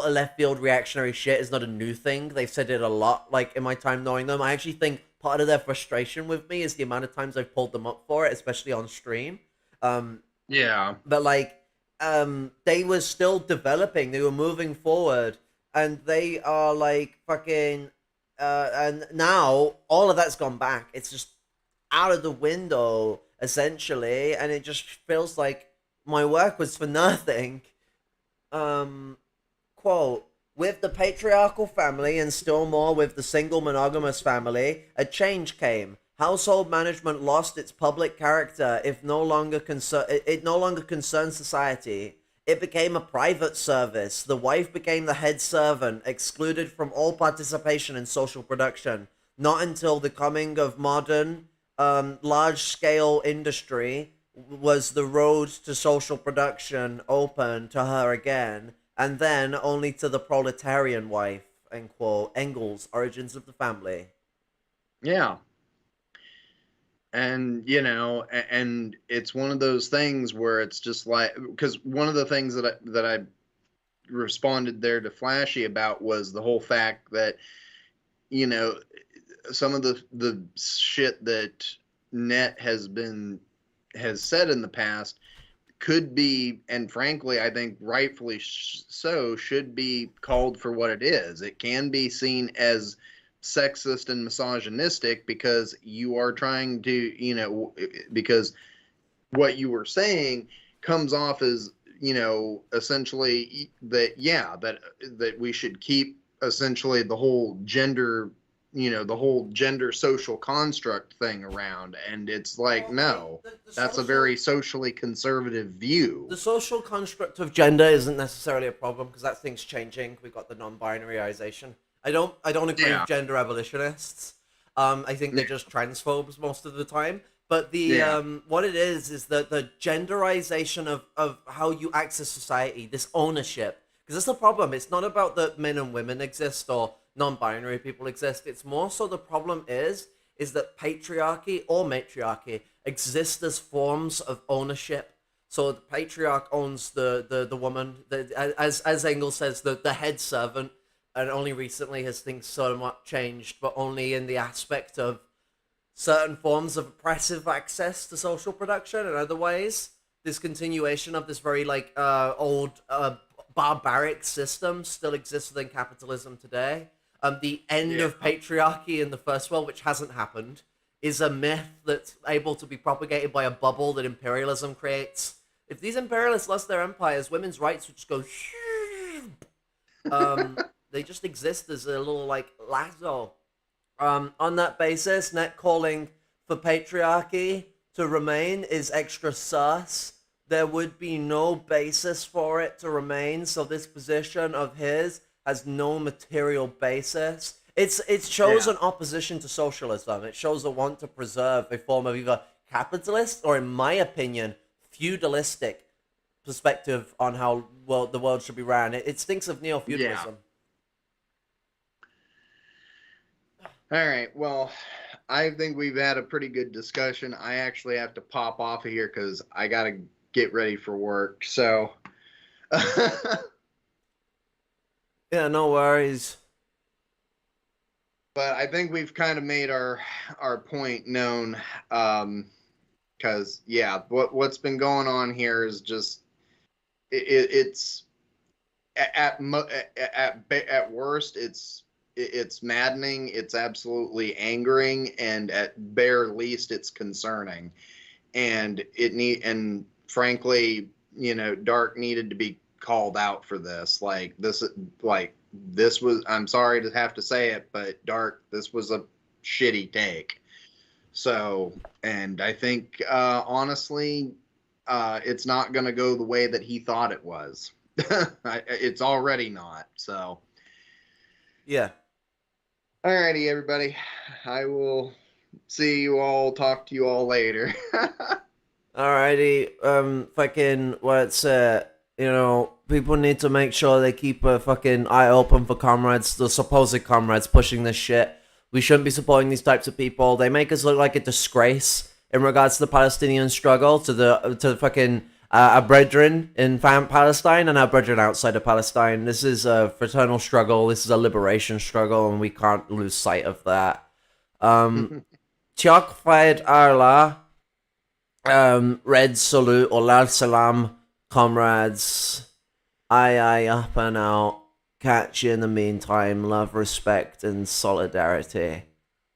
of left field reactionary shit is not a new thing. They've said it a lot. Like in my time knowing them, I actually think part of their frustration with me is the amount of times I've pulled them up for it, especially on stream. Um, yeah, but like they were still developing, they were moving forward, and they are like fucking and now all of that's gone back. It's just out of the window essentially, and it just feels like my work was for nothing. um Quote, with the patriarchal family and still more with the single monogamous family, a change came. Household management lost its public character if no longer it no longer concerned society. It became a private service. The wife became the head servant, excluded from all participation in social production. Not until the coming of modern, large-scale industry was the road to social production open to her again, and then only to the proletarian wife, end quote. Engels, Origins of the Family. yeah. And and it's one of those things where it's just like, because one of the things that I responded there to Flashy about was the whole fact that, you know some of the shit that Net has said in the past could be, and frankly, I think rightfully so, should be called for what it is. It can be seen as sexist and misogynistic because you are trying to, because what you were saying comes off as, essentially that, yeah, that we should keep essentially the whole gender, the whole gender social construct thing around. And it's like, Well, I mean, no, that's a very socially conservative view. the social construct of gender isn't necessarily a problem because that thing's changing. We've got the non-binaryization. I don't agree Yeah. with gender abolitionists. I think they're Yeah. just transphobes most of the time. But the Yeah. what it is that the genderization of how you access society, this ownership, because that's the problem. It's not about that men and women exist or non-binary people exist. It's more so the problem is that patriarchy or matriarchy exist as forms of ownership. So the patriarch owns the woman, as Engels says, the head servant, and only recently has things somewhat changed, but only in the aspect of certain forms of oppressive access to social production and other ways. This continuation of this very old barbaric system still exists within capitalism today. The end Yeah. of patriarchy in the first world, which hasn't happened, is a myth that's able to be propagated by a bubble that imperialism creates. If these imperialists lost their empires, women's rights would just go. They just exist as a little like lasso. On that basis, net calling for patriarchy to remain is extra sus. There would be no basis for it to remain, so this position of his has no material basis. It shows Yeah. an opposition to socialism. It shows a want to preserve a form of either capitalist or, in my opinion, feudalistic perspective on how the world should be ran. It stinks of neo Yeah. feudalism. All right. Well, I think we've had a pretty good discussion. I actually have to pop off of here because I got to get ready for work. So, but Yeah, no worries. I think we've kind of made our point known. Because yeah, what's been going on here is just it's at worst it's maddening, it's absolutely angering, and at bare least it's concerning. And frankly, Dark needed to be called out for this. This was, I'm sorry to have to say it, but Dark, this was a shitty take. So, and I think honestly, it's not going to go the way that he thought it was. It's already not. So, Yeah. alrighty, everybody. I will see you all. Talk to you all later. Alrighty. Fucking what's people need to make sure they keep a fucking eye open for comrades, the supposed comrades pushing this shit. We shouldn't be supporting these types of people. They make us look like a disgrace in regards to the Palestinian struggle, to the fucking our brethren in Palestine and our brethren outside of Palestine. This is a fraternal struggle. This is a liberation struggle, and we can't lose sight of that. Tiak Fayed Arla, Red Salute or Lal Salam, comrades. Aye, up and out. Catch you in the meantime. Love, respect, and solidarity.